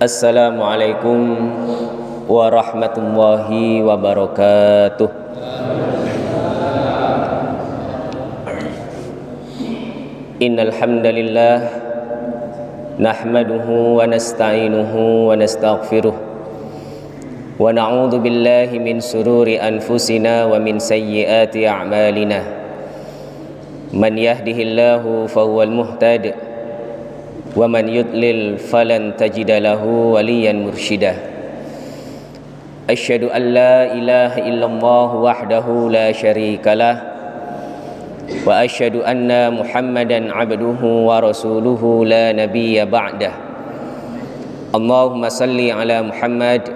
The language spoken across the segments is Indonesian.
Assalamualaikum warahmatullahi wabarakatuh. Innal hamdalillah nahmaduhu wa nasta'inuhu wa nastaghfiruh wa na'udzu billahi min sururi anfusina wa min sayyiati a'malina. Man yahdihillahu fahuwal muhtadi wa man yudlil falan tajida lahu waliyan mursyida. Asyhadu an la ilaha illallah wahdahu la syarikalah wa asyhadu anna Muhammadan abduhu wa rasuluhu la nabiyya ba'dah. Allahumma salli ala Muhammad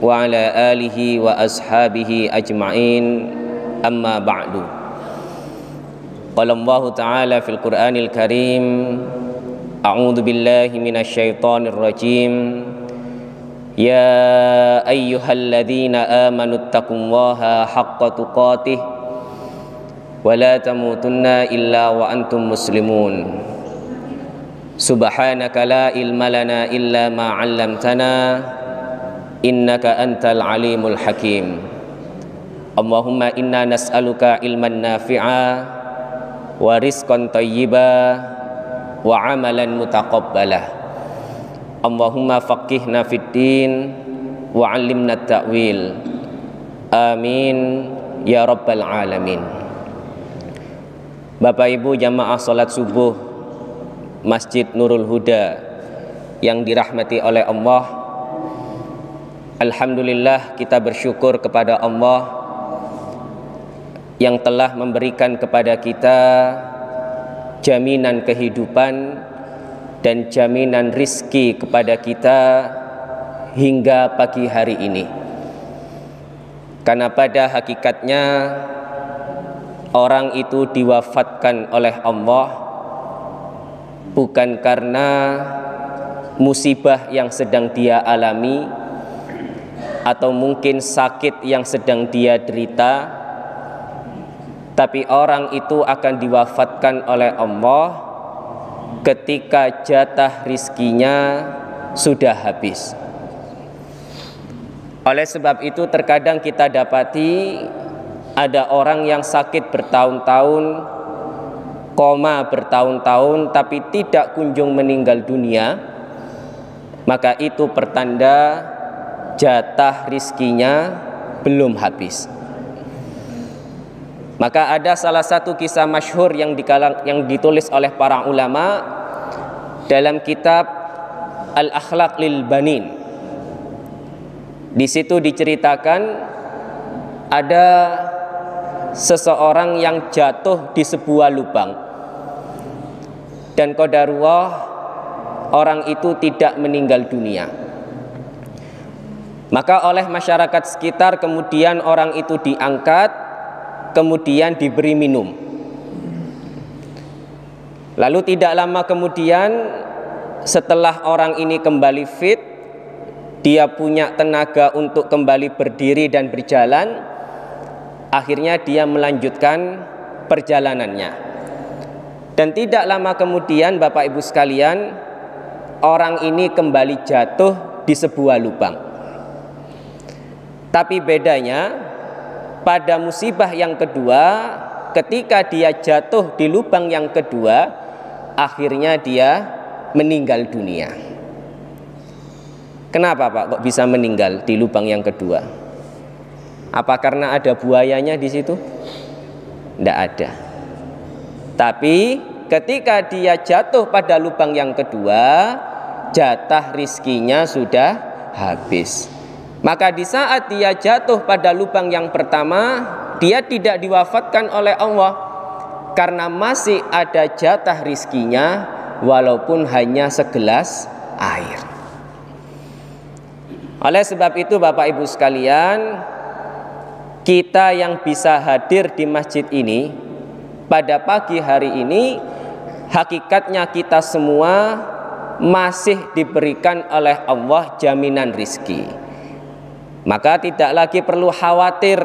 wa ala alihi wa ashabihi ajma'in, amma ba'du. Qala Allah ta'ala fil Qur'anil Karim, a'udzu billahi minasyaitonir rajim. Ya ayyuhalladzina amanu taqullaha haqqa tuqatih wa la tamutunna illa wa antum muslimun. Subhanaka la ilma lana illa ma 'allamtana innaka antal alimul hakim. Allahumma inna nas'aluka ilman nafi'a wa rizqan thayyiba wa amalan mutaqabbalah. Allahumma faqihna fid din wa 'allimna ta'wil. Amin ya rabbal alamin. Bapak Ibu jamaah salat subuh Masjid Nurul Huda yang dirahmati oleh Allah, alhamdulillah kita bersyukur kepada Allah yang telah memberikan kepada kita jaminan kehidupan dan jaminan rizki kepada kita hingga pagi hari ini. Karena pada hakikatnya orang itu diwafatkan oleh Allah bukan karena musibah yang sedang dia alami atau mungkin sakit yang sedang dia derita, tapi orang itu akan diwafatkan oleh Allah ketika jatah rizkinya sudah habis. Oleh sebab itu terkadang kita dapati ada orang yang sakit bertahun-tahun, koma bertahun-tahun, tapi tidak kunjung meninggal dunia. Maka itu pertanda jatah rizkinya belum habis. Maka ada salah satu kisah masyhur yang ditulis oleh para ulama dalam kitab Al-Akhlaq lil Banin. Di situ diceritakan ada seseorang yang jatuh di sebuah lubang, dan qadarullah orang itu tidak meninggal dunia. Maka oleh masyarakat sekitar kemudian orang itu diangkat, kemudian diberi minum. Lalu tidak lama kemudian setelah orang ini kembali fit, dia punya tenaga untuk kembali berdiri dan berjalan, akhirnya dia melanjutkan perjalanannya. Dan tidak lama kemudian Bapak Ibu sekalian, orang ini kembali jatuh di sebuah lubang. Tapi bedanya pada musibah yang kedua, ketika dia jatuh di lubang yang kedua, akhirnya dia meninggal dunia. Kenapa Pak kok bisa meninggal di lubang yang kedua? Apa karena ada buayanya di situ? Tidak ada. Tapi ketika dia jatuh pada lubang yang kedua, jatah rizkinya sudah habis. Maka di saat dia jatuh pada lubang yang pertama, dia tidak diwafatkan oleh Allah karena masih ada jatah rizkinya walaupun hanya segelas air. Oleh sebab itu Bapak Ibu sekalian, kita yang bisa hadir di masjid ini pada pagi hari ini, hakikatnya kita semua masih diberikan oleh Allah jaminan rizki. Maka tidak lagi perlu khawatir,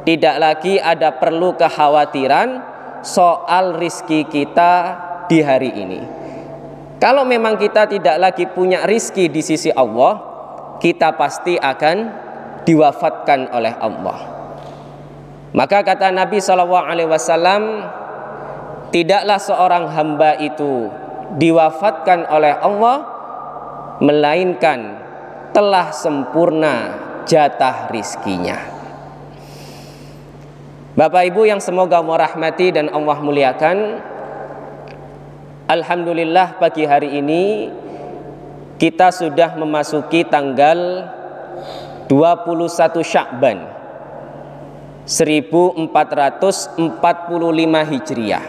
tidak lagi ada perlu kekhawatiran soal rizki kita di hari ini. Kalau memang kita tidak lagi punya rizki di sisi Allah, kita pasti akan diwafatkan oleh Allah. Maka kata Nabi SAW, tidaklah seorang hamba itu diwafatkan oleh Allah, melainkan telah sempurna jatah rizkinya. Bapak Ibu yang semoga Allah rahmati dan Allah muliakan, alhamdulillah pagi hari ini kita sudah memasuki tanggal 21 Sya'ban 1445 Hijriah.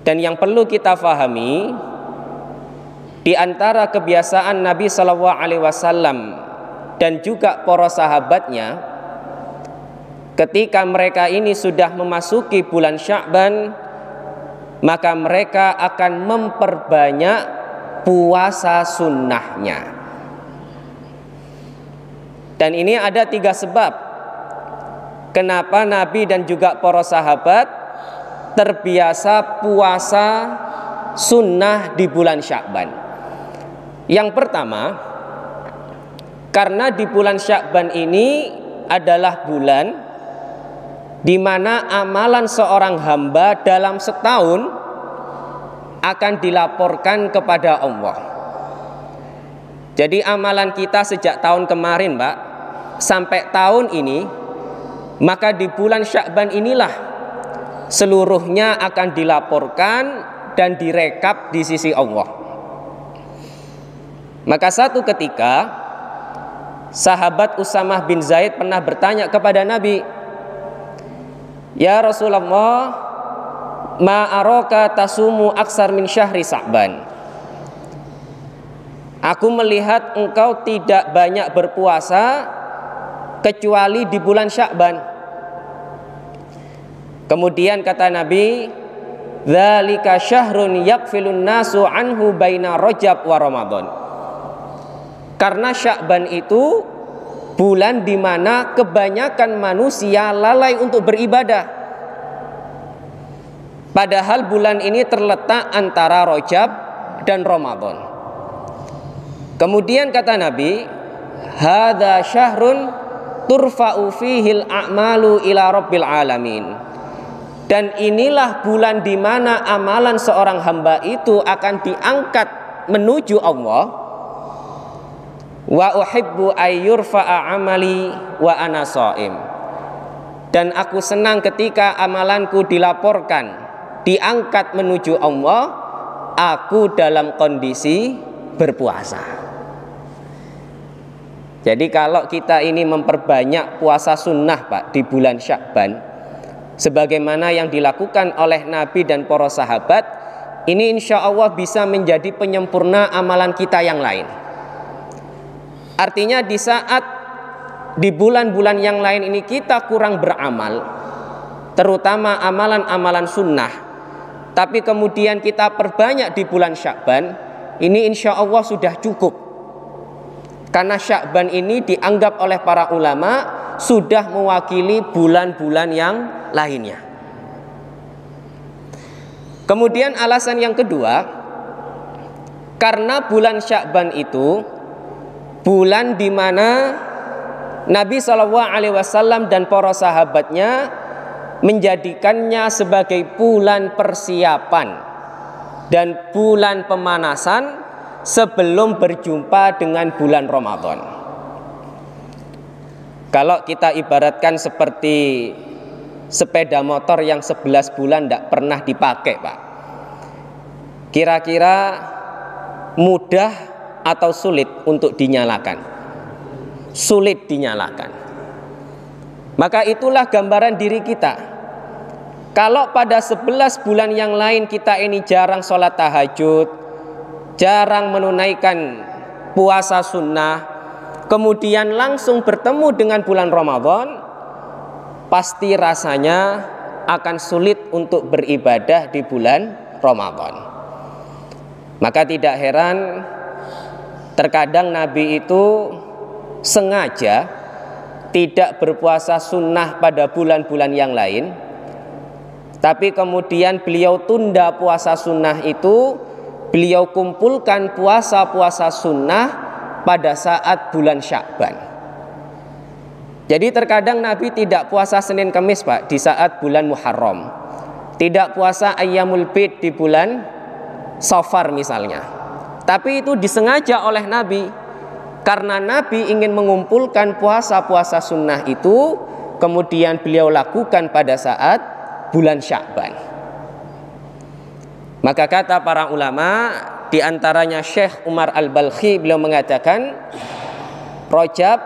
Dan yang perlu kita fahami, di antara kebiasaan Nabi SAW dan juga para sahabatnya, ketika mereka ini sudah memasuki bulan Sya'ban, maka mereka akan memperbanyak puasa sunnahnya. Dan ini ada 3 sebab kenapa Nabi dan juga para sahabat terbiasa puasa sunnah di bulan Sya'ban. Yang pertama, karena di bulan Sya'ban ini adalah bulan di mana amalan seorang hamba dalam setahun akan dilaporkan kepada Allah. Jadi amalan kita sejak tahun kemarin, Pak, sampai tahun ini, maka di bulan Sya'ban inilah seluruhnya akan dilaporkan dan direkap di sisi Allah. Maka satu ketika sahabat Usamah bin Zaid pernah bertanya kepada Nabi, "Ya Rasulullah, ma araka tasumu aksar min syahri Sya'ban." Aku melihat engkau tidak banyak berpuasa kecuali di bulan Sya'ban. Kemudian kata Nabi, "Dzalika syahrun yakfilun nasu anhu baina Rajab wa Ramadan." Karena Sya'ban itu bulan di mana kebanyakan manusia lalai untuk beribadah. Padahal bulan ini terletak antara Rajab dan Ramadan. Kemudian kata Nabi, "Hadza syahrun turfa'u fihil a'malu ila rabbil alamin." Dan inilah bulan di mana amalan seorang hamba itu akan diangkat menuju Allah. Wa uhibbu ayyurfa'a amali wa ana shaim. Dan aku senang ketika amalanku dilaporkan, diangkat menuju Allah, aku dalam kondisi berpuasa. Jadi kalau kita ini memperbanyak puasa sunnah, Pak, di bulan Sya'ban, sebagaimana yang dilakukan oleh Nabi dan para sahabat, ini insya Allah bisa menjadi penyempurna amalan kita yang lain. Artinya di saat di bulan-bulan yang lain ini kita kurang beramal, terutama amalan-amalan sunnah, tapi kemudian kita perbanyak di bulan Sya'ban, ini insya Allah sudah cukup. Karena Sya'ban ini dianggap oleh para ulama sudah mewakili bulan-bulan yang lainnya. Kemudian alasan yang kedua, karena bulan Sya'ban itu bulan di mana Nabi SAW dan para sahabatnya menjadikannya sebagai bulan persiapan dan bulan pemanasan sebelum berjumpa dengan bulan Ramadan. Kalau kita ibaratkan seperti sepeda motor yang 11 bulan tidak pernah dipakai, Pak, kira-kira mudah atau sulit untuk dinyalakan? Sulit dinyalakan. Maka itulah gambaran diri kita. Kalau pada 11 bulan yang lain kita ini jarang sholat tahajud, jarang menunaikan puasa sunnah, kemudian langsung bertemu dengan bulan Ramadan, pasti rasanya akan sulit untuk beribadah di bulan Ramadan. Maka tidak heran terkadang Nabi itu sengaja tidak berpuasa sunnah pada bulan-bulan yang lain, tapi kemudian beliau tunda puasa sunnah itu beliau kumpulkan puasa-puasa sunnah pada saat bulan Sya'ban. Jadi terkadang Nabi tidak puasa Senin Kamis Pak di saat bulan Muharram, tidak puasa Ayyamul Bid di bulan Safar misalnya, tapi itu disengaja oleh Nabi karena Nabi ingin mengumpulkan puasa-puasa sunnah itu, kemudian beliau lakukan pada saat bulan Sya'ban. Maka kata para ulama, di antaranya Syekh Umar Al-Balkhi, beliau mengatakan Rajab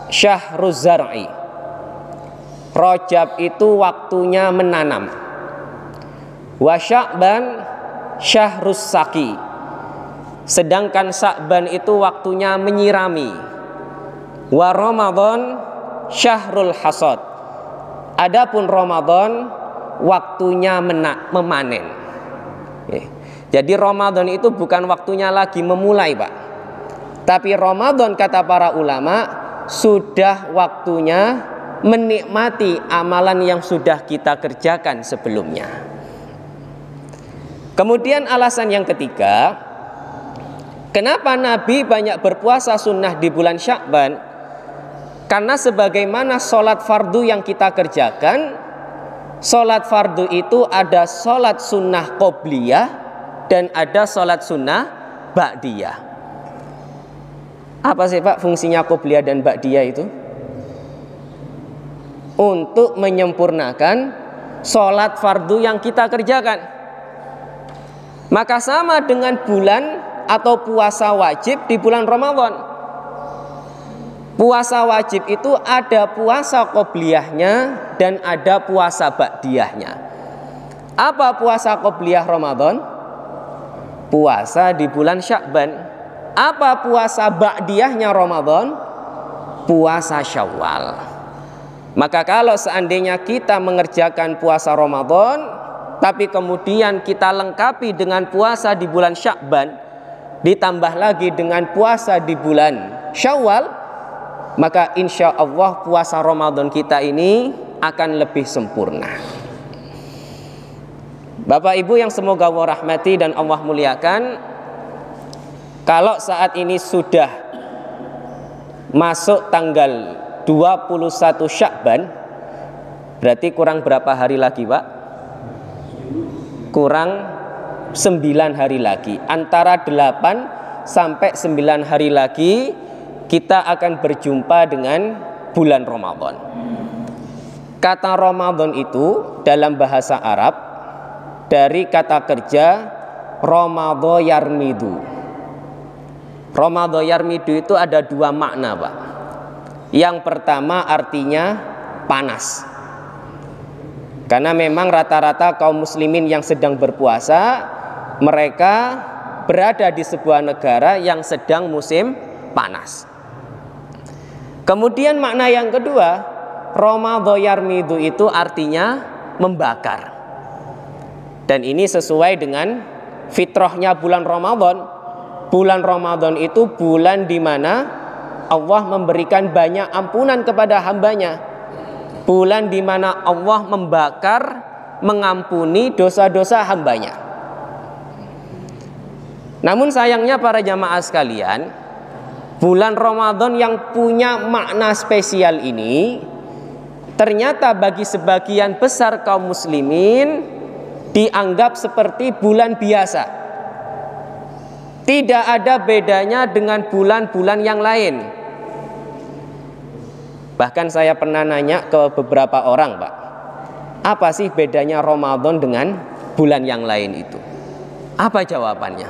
syahruz zar'i. Rajab itu waktunya menanam. Wa Sya'ban syahrus saqi. Sedangkan Sya'ban itu waktunya menyirami. Wa Ramadan syahrul hasad. Adapun Ramadan waktunya memanen. Jadi Ramadan itu bukan waktunya lagi memulai Pak, tapi Ramadan kata para ulama sudah waktunya menikmati amalan yang sudah kita kerjakan sebelumnya. Kemudian alasan yang ketiga, kenapa Nabi banyak berpuasa sunnah di bulan Sya'ban? Karena sebagaimana sholat fardu yang kita kerjakan, sholat fardu itu ada sholat sunnah qobliyah dan ada sholat sunnah ba'diyah. Apa sih Pak fungsinya qobliyah dan ba'diyah itu? Untuk menyempurnakan sholat fardu yang kita kerjakan. Maka sama dengan bulan atau puasa wajib di bulan Ramadan. Puasa wajib itu ada puasa qobliyahnya dan ada puasa ba'diyahnya. Apa puasa qobliyah Ramadan? Puasa di bulan Sya'ban. Apa puasa ba'diyahnya Ramadan? Puasa Syawal. Maka kalau seandainya kita mengerjakan puasa Ramadan, tapi kemudian kita lengkapi dengan puasa di bulan Sya'ban, ditambah lagi dengan puasa di bulan Syawal, maka insya Allah puasa Ramadan kita ini akan lebih sempurna. Bapak Ibu yang semoga Allah rahmati dan Allah muliakan, kalau saat ini sudah masuk tanggal 21 Sya'ban, berarti kurang berapa hari lagi Pak? Kurang 9 hari lagi. Antara 8 sampai 9 hari lagi kita akan berjumpa dengan bulan Ramadan. Kata Ramadan itu dalam bahasa Arab dari kata kerja Ramadha yarmidu. Ramadha yarmidu itu ada dua makna Pak. Yang pertama artinya panas. Karena memang rata-rata kaum muslimin yang sedang berpuasa, mereka berada di sebuah negara yang sedang musim panas. Kemudian makna yang kedua, Ramadha yarmidu itu artinya membakar. Dan ini sesuai dengan fitrahnya bulan Ramadan. Bulan Ramadan itu bulan di mana Allah memberikan banyak ampunan kepada hambanya. Bulan di mana Allah membakar, mengampuni dosa-dosa hambanya. Namun sayangnya para jamaah sekalian, bulan Ramadan yang punya makna spesial ini ternyata bagi sebagian besar kaum muslimin dianggap seperti bulan biasa. Tidak ada bedanya dengan bulan-bulan yang lain. Bahkan saya pernah nanya ke beberapa orang Pak, apa sih bedanya Ramadan dengan bulan yang lain itu? Apa jawabannya?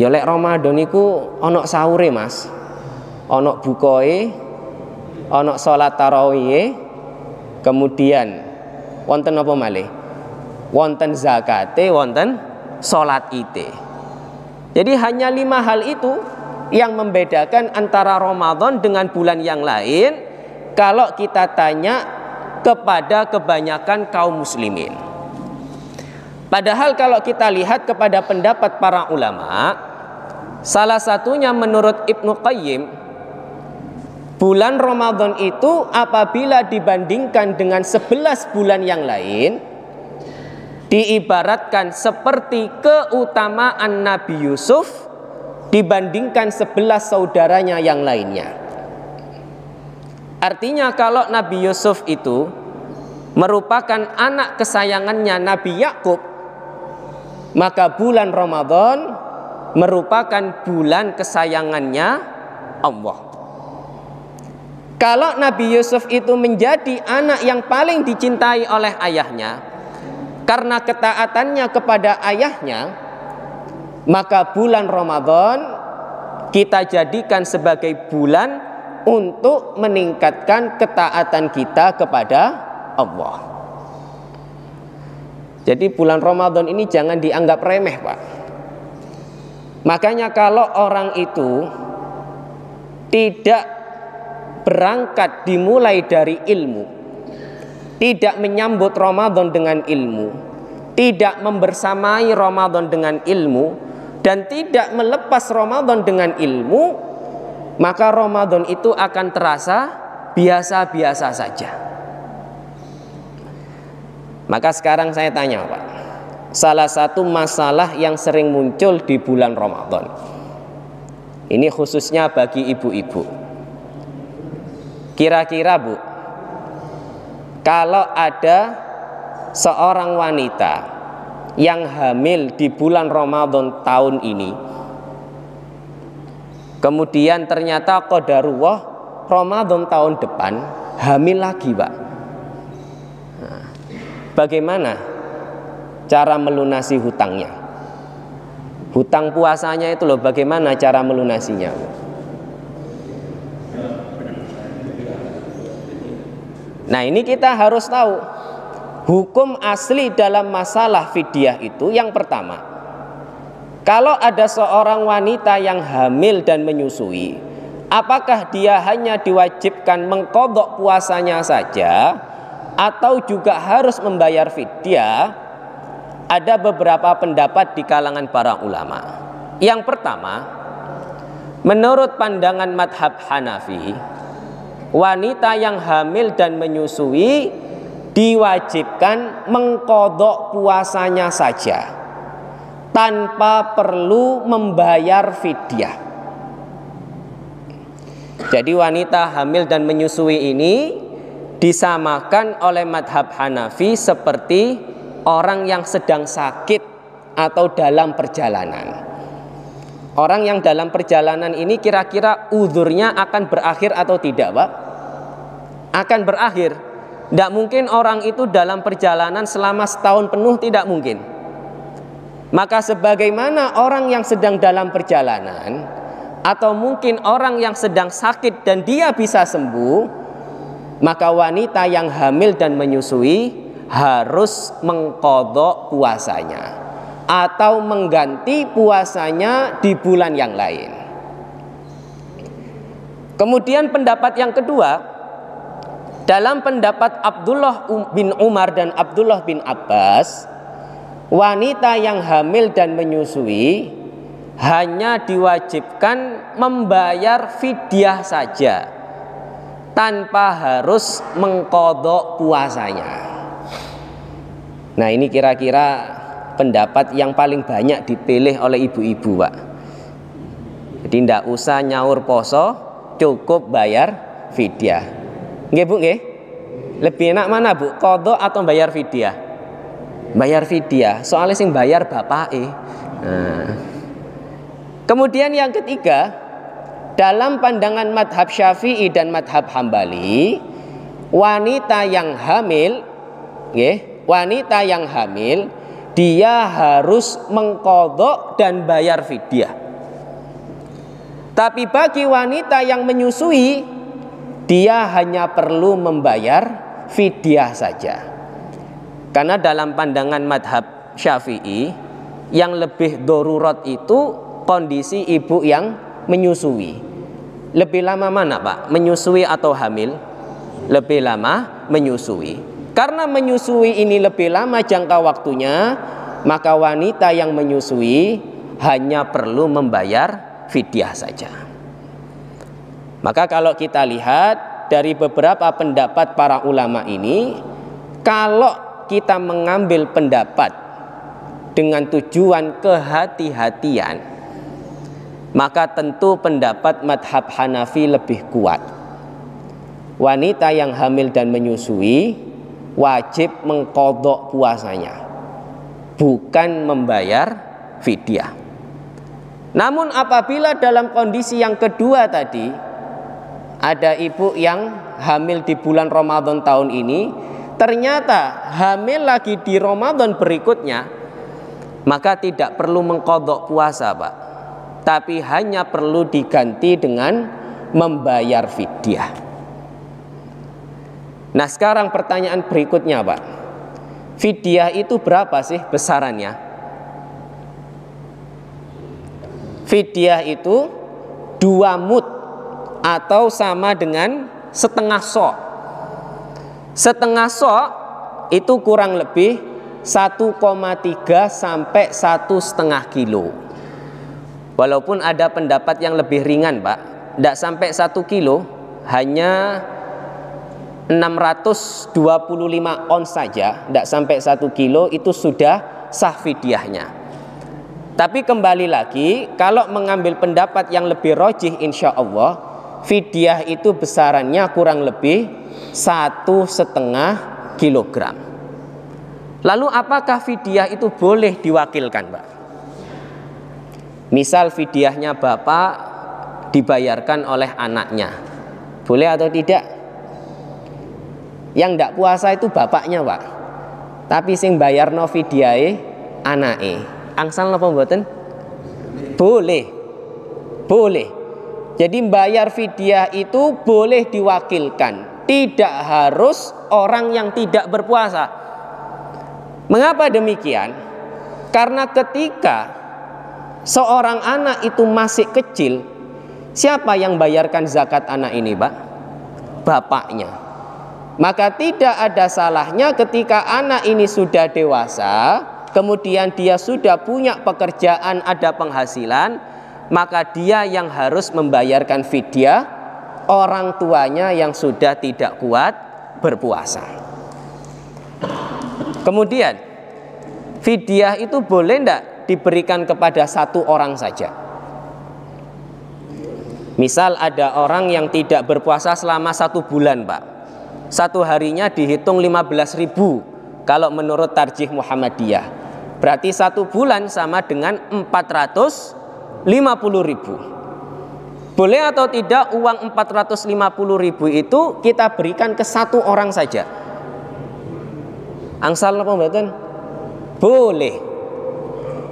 Ya lek Ramadan iku ana sahure Mas, ana bukoe, ana salat tarawih, kemudian wonten apa malih? Wonten zakate, wonten salat ite. Jadi hanya 5 hal itu yang membedakan antara Ramadan dengan bulan yang lain kalau kita tanya kepada kebanyakan kaum muslimin. Padahal kalau kita lihat kepada pendapat para ulama, salah satunya menurut Ibnu Qayyim, bulan Ramadan itu apabila dibandingkan dengan 11 bulan yang lain, diibaratkan seperti keutamaan Nabi Yusuf dibandingkan 11 saudaranya yang lainnya. Artinya kalau Nabi Yusuf itu merupakan anak kesayangannya Nabi Yakub, maka bulan Ramadan merupakan bulan kesayangannya Allah. Kalau Nabi Yusuf itu menjadi anak yang paling dicintai oleh ayahnya karena ketaatannya kepada ayahnya, maka bulan Ramadan kita jadikan sebagai bulan untuk meningkatkan ketaatan kita kepada Allah. Jadi bulan Ramadan ini jangan dianggap remeh, Pak. Makanya kalau orang itu tidak berangkat dimulai dari ilmu, tidak menyambut Ramadan dengan ilmu, tidak membersamai Ramadan dengan ilmu, dan tidak melepas Ramadan dengan ilmu, maka Ramadan itu akan terasa biasa-biasa saja. Maka sekarang saya tanya, Pak, salah satu masalah yang sering muncul di bulan Ramadan, ini khususnya bagi ibu-ibu. Kira-kira, Bu, kalau ada seorang wanita yang hamil di bulan Ramadan tahun ini, kemudian ternyata qadarullah Ramadan tahun depan hamil lagi, Pak. Nah, bagaimana cara melunasi hutangnya? Hutang puasanya itu loh, bagaimana cara melunasinya, Bu? Nah, ini kita harus tahu hukum asli dalam masalah fidyah itu. Yang pertama, kalau ada seorang wanita yang hamil dan menyusui, apakah dia hanya diwajibkan mengqadha puasanya saja atau juga harus membayar fidyah? Ada beberapa pendapat di kalangan para ulama. Yang pertama, menurut pandangan madhab Hanafi, wanita yang hamil dan menyusui diwajibkan mengqadha puasanya saja tanpa perlu membayar fidyah. Jadi wanita hamil dan menyusui ini disamakan oleh madhab Hanafi seperti orang yang sedang sakit atau dalam perjalanan. Orang yang dalam perjalanan ini kira-kira uzurnya akan berakhir atau tidak, Pak? Akan berakhir. Tidak mungkin orang itu dalam perjalanan selama setahun penuh, tidak mungkin. Maka sebagaimana orang yang sedang dalam perjalanan, atau mungkin orang yang sedang sakit dan dia bisa sembuh, maka wanita yang hamil dan menyusui harus mengqadha puasanya atau mengganti puasanya di bulan yang lain. Kemudian pendapat yang kedua, dalam pendapat Abdullah bin Umar dan Abdullah bin Abbas, wanita yang hamil dan menyusui hanya diwajibkan membayar fidyah saja tanpa harus mengqadha puasanya. Nah, ini kira-kira pendapat yang paling banyak dipilih oleh ibu-ibu, Pak. Jadi tidak usah nyaur poso, cukup bayar fidyah. Nggih, Bu, nggih? Lebih enak mana, Bu? Qadha atau bayar fidyah? Bayar fidyah, soalnya sing bayar bapake. Nah. Kemudian yang ketiga, dalam pandangan madhab Syafi'i dan madhab Hambali, wanita yang hamil, wanita yang hamil, dia harus mengqadha dan bayar fidyah. Tapi bagi wanita yang menyusui, dia hanya perlu membayar fidyah saja. Karena dalam pandangan madhab Syafi'i, yang lebih darurat itu kondisi ibu yang menyusui. Lebih lama mana, Pak? Menyusui atau hamil? Lebih lama menyusui. Karena menyusui ini lebih lama jangka waktunya, maka wanita yang menyusui hanya perlu membayar fidyah saja. Maka kalau kita lihat dari beberapa pendapat para ulama ini, kalau kita mengambil pendapat dengan tujuan kehati-hatian, maka tentu pendapat madhab Hanafi lebih kuat. Wanita yang hamil dan menyusui wajib mengqadha puasanya, bukan membayar fidyah. Namun apabila dalam kondisi yang kedua tadi, ada ibu yang hamil di bulan Ramadan tahun ini, ternyata hamil lagi di Ramadan berikutnya, maka tidak perlu mengqadha puasa, Pak. Tapi hanya perlu diganti dengan membayar fidyah. Nah, sekarang pertanyaan berikutnya, Pak. Fidyah itu berapa sih besarannya? Fidyah itu 2 mud atau sama dengan setengah sok. Setengah sok itu kurang lebih 1,3 sampai 1,5 kilo. Walaupun ada pendapat yang lebih ringan, Pak, tidak sampai 1 kilo, hanya 625 ons saja, tidak sampai 1 kilo, itu sudah sah fidyahnya. Tapi kembali lagi, kalau mengambil pendapat yang lebih rajih, insya Allah fidyah itu besarannya kurang lebih 1,5 kilogram. Lalu apakah fidyah itu boleh diwakilkan, Pak? Misal fidyahnya bapak dibayarkan oleh anaknya, boleh atau tidak? Yang tidak puasa itu bapaknya, Pak, tapi sing bayarno fidyahe anake. Angsal napa mboten? Boleh. Boleh. Jadi bayar fidyah itu boleh diwakilkan, tidak harus orang yang tidak berpuasa. Mengapa demikian? Karena ketika seorang anak itu masih kecil, siapa yang bayarkan zakat anak ini, Pak? Bapaknya. Maka tidak ada salahnya ketika anak ini sudah dewasa, kemudian dia sudah punya pekerjaan, ada penghasilan, maka dia yang harus membayarkan fidyah orang tuanya yang sudah tidak kuat berpuasa. Kemudian fidyah itu boleh tidak diberikan kepada satu orang saja? Misal ada orang yang tidak berpuasa selama 1 bulan, Pak. 1 harinya dihitung 15.000 kalau menurut tarjih Muhammadiyah. Berarti 1 bulan sama dengan 450.000. Boleh atau tidak uang 450.000 itu kita berikan ke 1 orang saja? Angsal apa mboten? Boleh.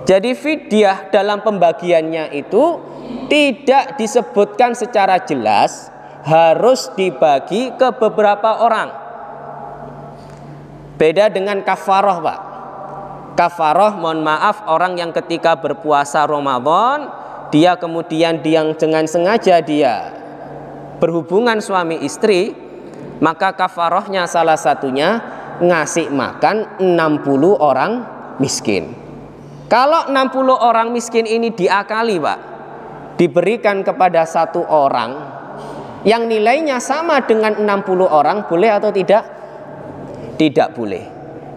Jadi fidyah dalam pembagiannya itu tidak disebutkan secara jelas harus dibagi ke beberapa orang. Beda dengan kafaroh, Pak. Kafaroh, mohon maaf, orang yang ketika berpuasa Ramadan, dia kemudian dengan sengaja dia berhubungan suami istri, maka kafarohnya salah satunya ngasih makan 60 orang miskin. Kalau 60 orang miskin ini diakali, Pak, diberikan kepada 1 orang yang nilainya sama dengan 60 orang, boleh atau tidak? Tidak boleh.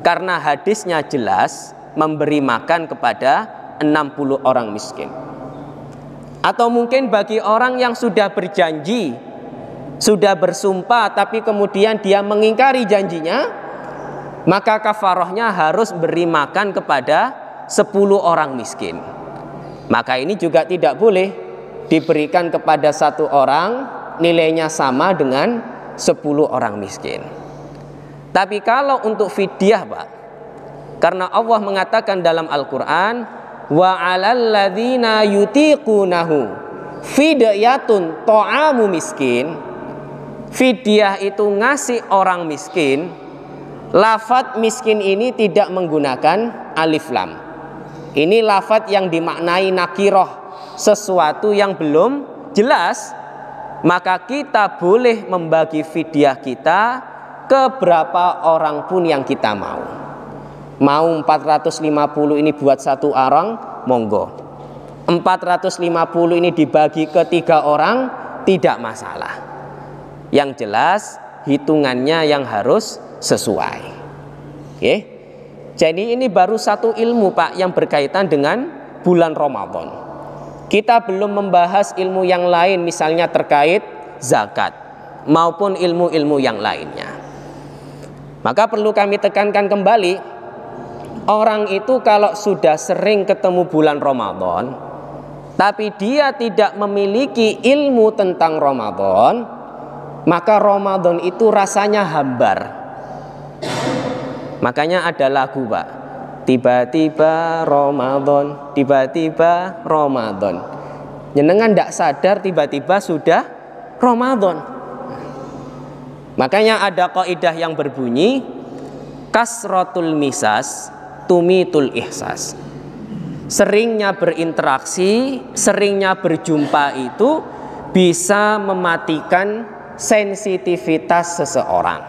Karena hadisnya jelas memberi makan kepada 60 orang miskin. Atau mungkin bagi orang yang sudah berjanji, sudah bersumpah, tapi kemudian dia mengingkari janjinya, maka kafarohnya harus beri makan kepada 10 orang miskin. Maka ini juga tidak boleh diberikan kepada 1 orang, nilainya sama dengan 10 orang miskin. Tapi kalau untuk fidyah, Pak, karena Allah mengatakan dalam Al-Quran, wa 'alal ladzina yutiqunahu fidyatun ta'amu miskin. Fidyah itu ngasih orang miskin. Lafadz miskin ini tidak menggunakan alif lam. Ini lafadz yang dimaknai nakiroh, sesuatu yang belum jelas. Maka kita boleh membagi fidyah kita ke berapa orang pun yang kita mau. Mau 450 ini buat 1 orang, monggo. 450 ini dibagi ke 3 orang, tidak masalah. Yang jelas hitungannya yang harus sesuai. Oke. Jadi ini baru satu ilmu Pak yang berkaitan dengan bulan Ramadan. Kita belum membahas ilmu yang lain, misalnya terkait zakat maupun ilmu-ilmu yang lainnya. Maka perlu kami tekankan kembali, orang itu kalau sudah sering ketemu bulan Ramadan tapi dia tidak memiliki ilmu tentang Ramadan, maka Ramadan itu rasanya hambar. Makanya ada lagu Pak, tiba-tiba Ramadan, tiba-tiba Ramadan. Jenengan tidak sadar tiba-tiba sudah Ramadan. Makanya ada kaidah yang berbunyi, kasratul misas tumitul ihsas. Seringnya berinteraksi, seringnya berjumpa itu bisa mematikan sensitivitas seseorang.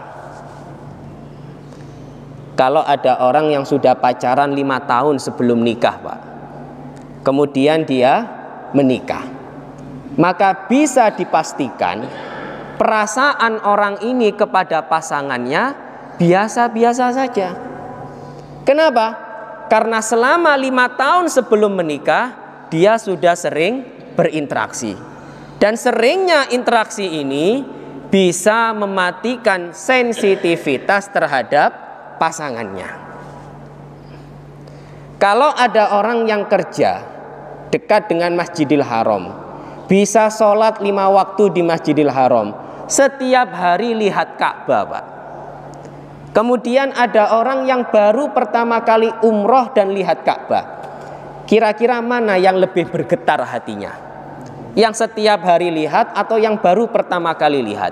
Kalau ada orang yang sudah pacaran 5 tahun sebelum nikah Pak, kemudian dia menikah, maka bisa dipastikan perasaan orang ini kepada pasangannya biasa-biasa saja. Kenapa? Karena selama 5 tahun sebelum menikah dia sudah sering berinteraksi. Dan seringnya interaksi ini bisa mematikan sensitivitas terhadap pasangannya. Kalau ada orang yang kerja dekat dengan Masjidil Haram, bisa sholat 5 waktu di Masjidil Haram, setiap hari lihat Ka'bah Pak. Kemudian ada orang yang baru pertama kali umroh dan lihat Ka'bah. Kira-kira mana yang lebih bergetar hatinya? Yang setiap hari lihat atau yang baru pertama kali lihat?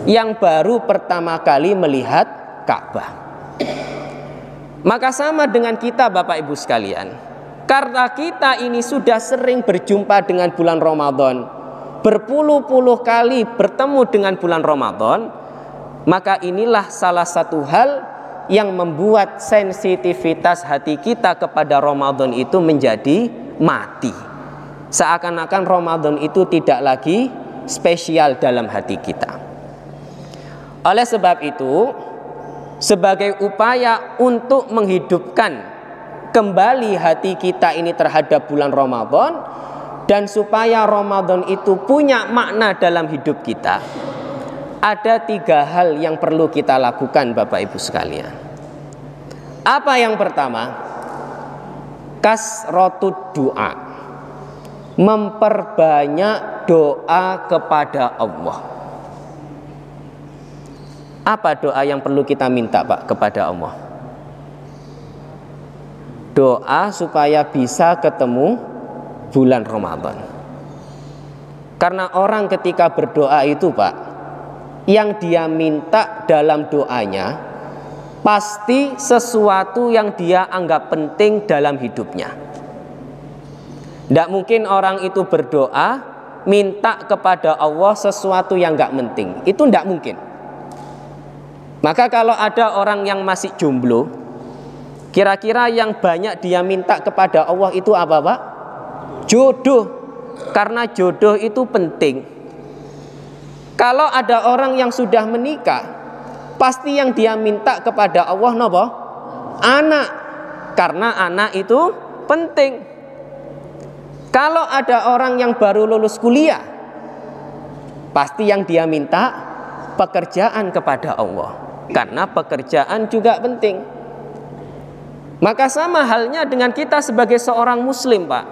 Yang baru pertama kali melihat Ka'bah. Maka sama dengan kita Bapak Ibu sekalian, karena kita ini sudah sering berjumpa dengan bulan Ramadan, berpuluh-puluh kali bertemu dengan bulan Ramadan, maka inilah salah satu hal yang membuat sensitivitas hati kita kepada Ramadan itu menjadi mati. Seakan-akan Ramadan itu tidak lagi spesial dalam hati kita. Oleh sebab itu, sebagai upaya untuk menghidupkan kembali hati kita ini terhadap bulan Ramadan, dan supaya Ramadan itu punya makna dalam hidup kita, ada 3 hal yang perlu kita lakukan Bapak Ibu sekalian. Apa yang pertama? Kasratud doa, memperbanyak doa kepada Allah. Apa doa yang perlu kita minta Pak kepada Allah? Doa supaya bisa ketemu bulan Ramadan. Karena orang ketika berdoa itu Pak, yang dia minta dalam doanya pasti sesuatu yang dia anggap penting dalam hidupnya. Tidak mungkin orang itu berdoa minta kepada Allah sesuatu yang nggak penting. Itu tidak mungkin. Maka kalau ada orang yang masih jomblo, kira-kira yang banyak dia minta kepada Allah itu apa Pak? Jodoh. Karena jodoh itu penting. Kalau ada orang yang sudah menikah, pasti yang dia minta kepada Allah apa? Anak. Karena anak itu penting. Kalau ada orang yang baru lulus kuliah, pasti yang dia minta pekerjaan kepada Allah. Karena pekerjaan juga penting. Maka sama halnya dengan kita sebagai seorang muslim Pak.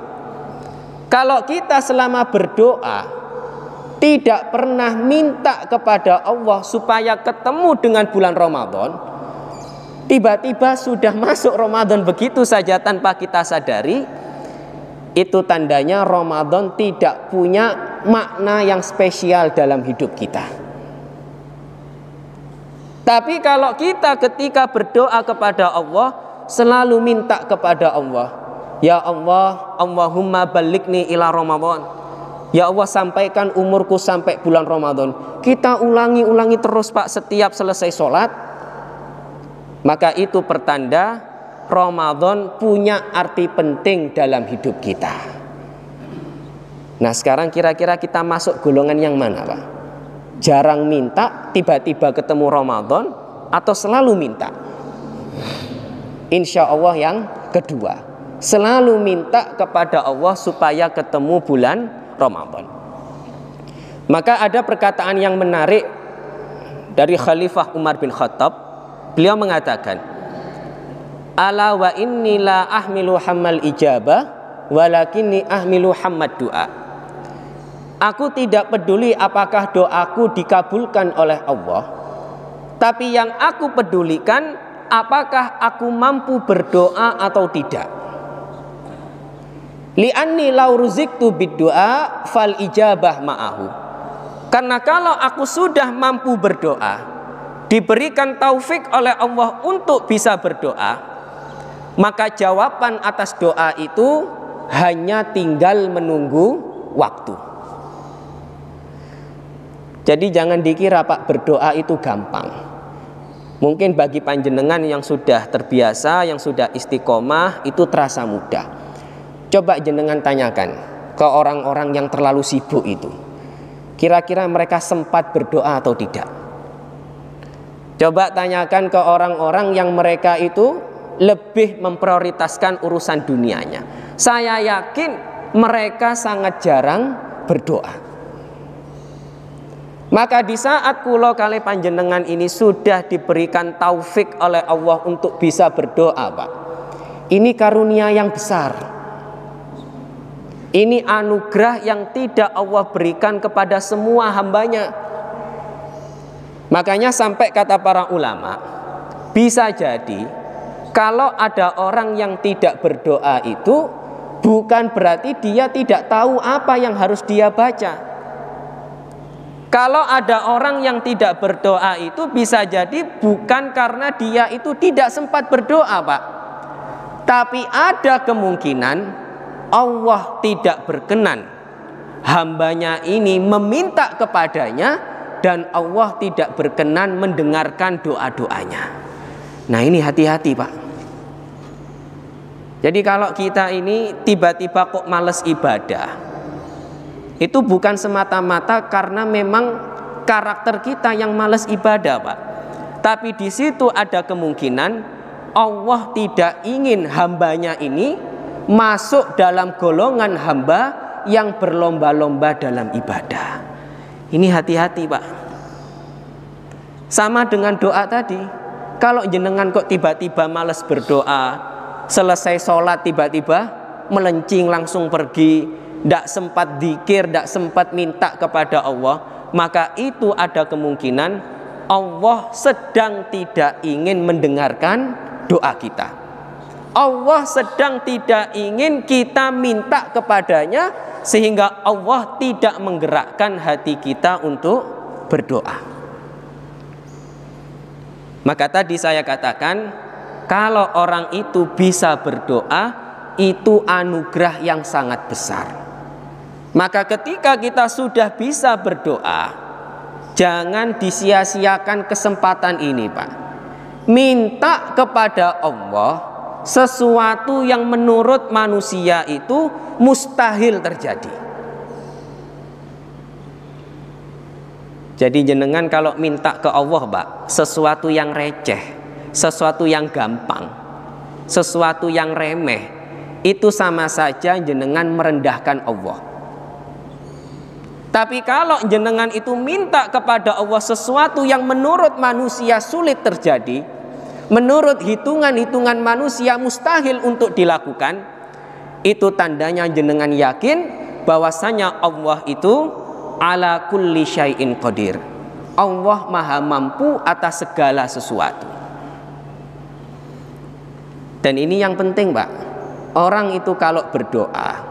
Kalau kita selama berdoa tidak pernah minta kepada Allah supaya ketemu dengan bulan Ramadan, tiba-tiba sudah masuk Ramadan begitu saja tanpa kita sadari, itu tandanya Ramadan tidak punya makna yang spesial dalam hidup kita. Tapi kalau kita ketika berdoa kepada Allah selalu minta kepada Allah, ya Allah, Allahumma balighni ila Ramadan. Ya Allah, sampaikan umurku sampai bulan Ramadan. Kita ulangi terus Pak setiap selesai sholat. Maka itu pertanda Ramadan punya arti penting dalam hidup kita. Nah sekarang kira-kira kita masuk golongan yang mana Pak? Jarang minta, tiba-tiba ketemu Ramadan, atau selalu minta? Insya Allah yang kedua, selalu minta kepada Allah supaya ketemu bulan Ramadan. Maka ada perkataan yang menarik dari Khalifah Umar bin Khattab. Beliau mengatakan, ala wa inni la ahmilu hammal ijabah walakinni ahmilu hammad doa. Aku tidak peduli apakah doaku dikabulkan oleh Allah, tapi yang aku pedulikan apakah aku mampu berdoa atau tidak. Li'anni law ruziktu bid-du'a fal ijabah ma'ahu. Karena kalau aku sudah mampu berdoa, diberikan taufik oleh Allah untuk bisa berdoa, maka jawaban atas doa itu hanya tinggal menunggu waktu. Jadi jangan dikira Pak berdoa itu gampang. Mungkin bagi panjenengan yang sudah terbiasa, yang sudah istiqomah, itu terasa mudah. Coba jenengan tanyakan ke orang-orang yang terlalu sibuk itu, kira-kira mereka sempat berdoa atau tidak? Coba tanyakan ke orang-orang yang mereka itu lebih memprioritaskan urusan dunianya. Saya yakin mereka sangat jarang berdoa. Maka di saat kula kali panjenengan ini sudah diberikan taufik oleh Allah untuk bisa berdoa, Pak, ini karunia yang besar. Ini anugerah yang tidak Allah berikan kepada semua hambanya. Makanya sampai kata para ulama, bisa jadi kalau ada orang yang tidak berdoa itu bukan berarti dia tidak tahu apa yang harus dia baca. Kalau ada orang yang tidak berdoa itu bisa jadi bukan karena dia itu tidak sempat berdoa, Pak, tapi ada kemungkinan Allah tidak berkenan hambanya ini meminta kepadanya, dan Allah tidak berkenan mendengarkan doa-doanya. Nah ini hati-hati, Pak. Jadi kalau kita ini tiba-tiba kok males ibadah, itu bukan semata-mata karena memang karakter kita yang males ibadah, Pak. Tapi di situ ada kemungkinan Allah tidak ingin hambanya ini masuk dalam golongan hamba yang berlomba-lomba dalam ibadah. Ini hati-hati, Pak. Sama dengan doa tadi. Kalau jenengan kok tiba-tiba males berdoa, selesai sholat tiba-tiba melencing langsung pergi, tidak sempat dzikir, tidak sempat minta kepada Allah, maka itu ada kemungkinan Allah sedang tidak ingin mendengarkan doa kita. Allah sedang tidak ingin kita minta kepadanya, sehingga Allah tidak menggerakkan hati kita untuk berdoa. Maka tadi saya katakan, kalau orang itu bisa berdoa, itu anugerah yang sangat besar. Maka ketika kita sudah bisa berdoa, jangan disia-siakan kesempatan ini, Pak. Minta kepada Allah sesuatu yang menurut manusia itu mustahil terjadi. Jadi jenengan kalau minta ke Allah, Pak, sesuatu yang receh, sesuatu yang gampang, sesuatu yang remeh, itu sama saja jenengan merendahkan Allah. Tapi kalau jenengan itu minta kepada Allah sesuatu yang menurut manusia sulit terjadi, menurut hitungan-hitungan manusia mustahil untuk dilakukan, itu tandanya jenengan yakin bahwasanya Allah itu ala kulli syai'in qadir. Allah maha mampu atas segala sesuatu. Dan ini yang penting, Pak. Orang itu kalau berdoa,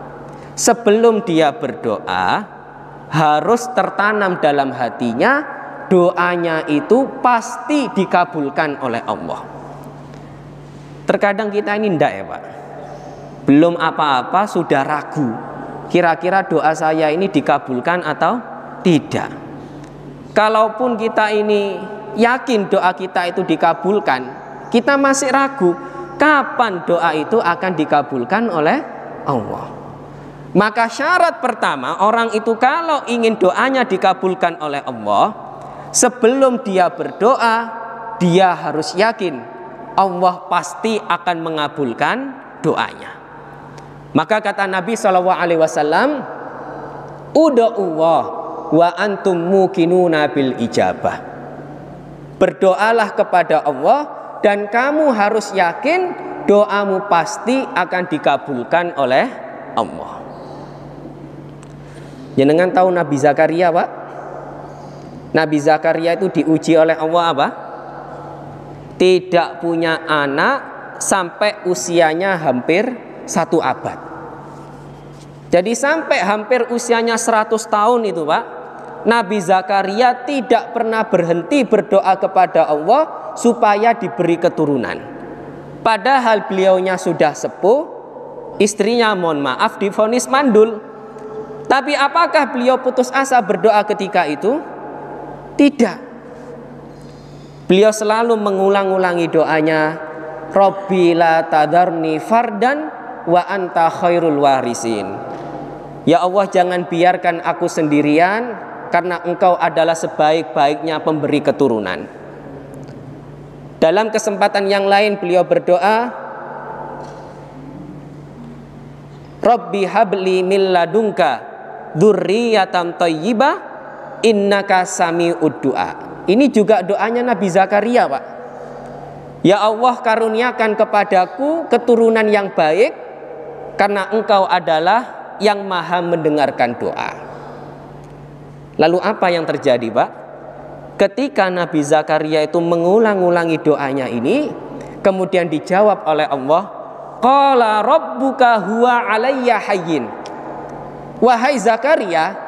sebelum dia berdoa harus tertanam dalam hatinya, doanya itu pasti dikabulkan oleh Allah. Terkadang kita ini enggak, ya Pak, belum apa-apa sudah ragu, kira-kira doa saya ini dikabulkan atau tidak. Kalaupun kita ini yakin doa kita itu dikabulkan, kita masih ragu kapan doa itu akan dikabulkan oleh Allah. Maka syarat pertama, orang itu kalau ingin doanya dikabulkan oleh Allah, sebelum dia berdoa, dia harus yakin Allah pasti akan mengabulkan doanya. Maka kata Nabi SAW, ud'u'allah wa antum muqinuna bil ijabah. Berdoalah kepada Allah dan kamu harus yakin doamu pasti akan dikabulkan oleh Allah. Jenengan tahu Nabi Zakaria, Pak? Nabi Zakaria itu diuji oleh Allah apa? Tidak punya anak sampai usianya hampir 1 abad. Jadi sampai hampir usianya 100 tahun itu, Pak, Nabi Zakaria tidak pernah berhenti berdoa kepada Allah supaya diberi keturunan. Padahal beliaunya sudah sepuh, istrinya mohon maaf divonis mandul. Tapi apakah beliau putus asa berdoa ketika itu? Tidak. Beliau selalu mengulang-ulangi doanya, Rabbi la tadarni fardan wa anta khairul warisin. Ya Allah, jangan biarkan aku sendirian karena Engkau adalah sebaik-baiknya pemberi keturunan. Dalam kesempatan yang lain beliau berdoa, Rabbi habli min ladunka dzurriyyatan thayyibah innaka sami'ud du'a. Ini juga doanya Nabi Zakaria, Pak. Ya Allah, karuniakan kepadaku keturunan yang baik karena Engkau adalah yang maha mendengarkan doa. Lalu apa yang terjadi, Pak? Ketika Nabi Zakaria itu mengulang-ulangi doanya ini, kemudian dijawab oleh Allah, qala rabbuka huwa alayya hayyin. Wahai Zakaria,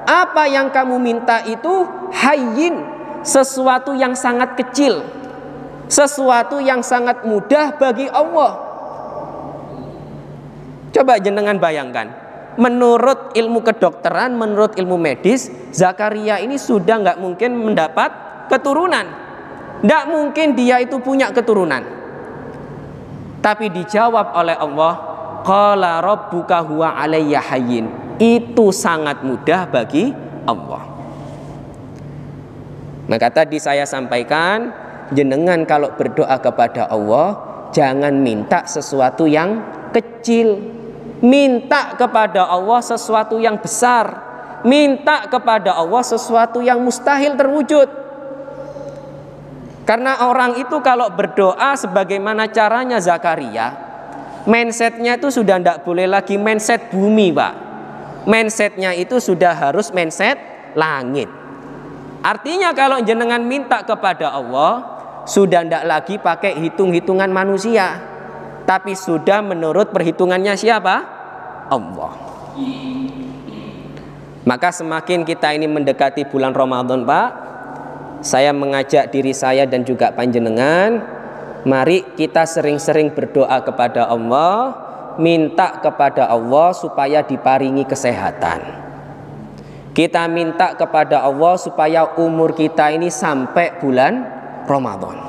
apa yang kamu minta itu hayyin, sesuatu yang sangat kecil, sesuatu yang sangat mudah bagi Allah. Coba jenengan bayangkan, menurut ilmu kedokteran, menurut ilmu medis, Zakaria ini sudah nggak mungkin mendapat keturunan. Nggak mungkin dia itu punya keturunan. Tapi dijawab oleh Allah, qala rabbuka huwa alayya hayyin. Itu sangat mudah bagi Allah. Maka tadi saya sampaikan, jenengan kalau berdoa kepada Allah, jangan minta sesuatu yang kecil. Minta kepada Allah sesuatu yang besar. Minta kepada Allah sesuatu yang mustahil terwujud. Karena orang itu kalau berdoa sebagaimana caranya Zakaria, mindsetnya itu sudah tidak boleh lagi mindset bumi, Pak. Mindsetnya itu sudah harus mindset langit. Artinya kalau jenengan minta kepada Allah, sudah tidak lagi pakai hitung-hitungan manusia, tapi sudah menurut perhitungannya siapa? Allah. Maka semakin kita ini mendekati bulan Ramadan, Pak, saya mengajak diri saya dan juga panjenengan, mari kita sering-sering berdoa kepada Allah, minta kepada Allah supaya diparingi kesehatan. Kita minta kepada Allah supaya umur kita ini sampai bulan Ramadan.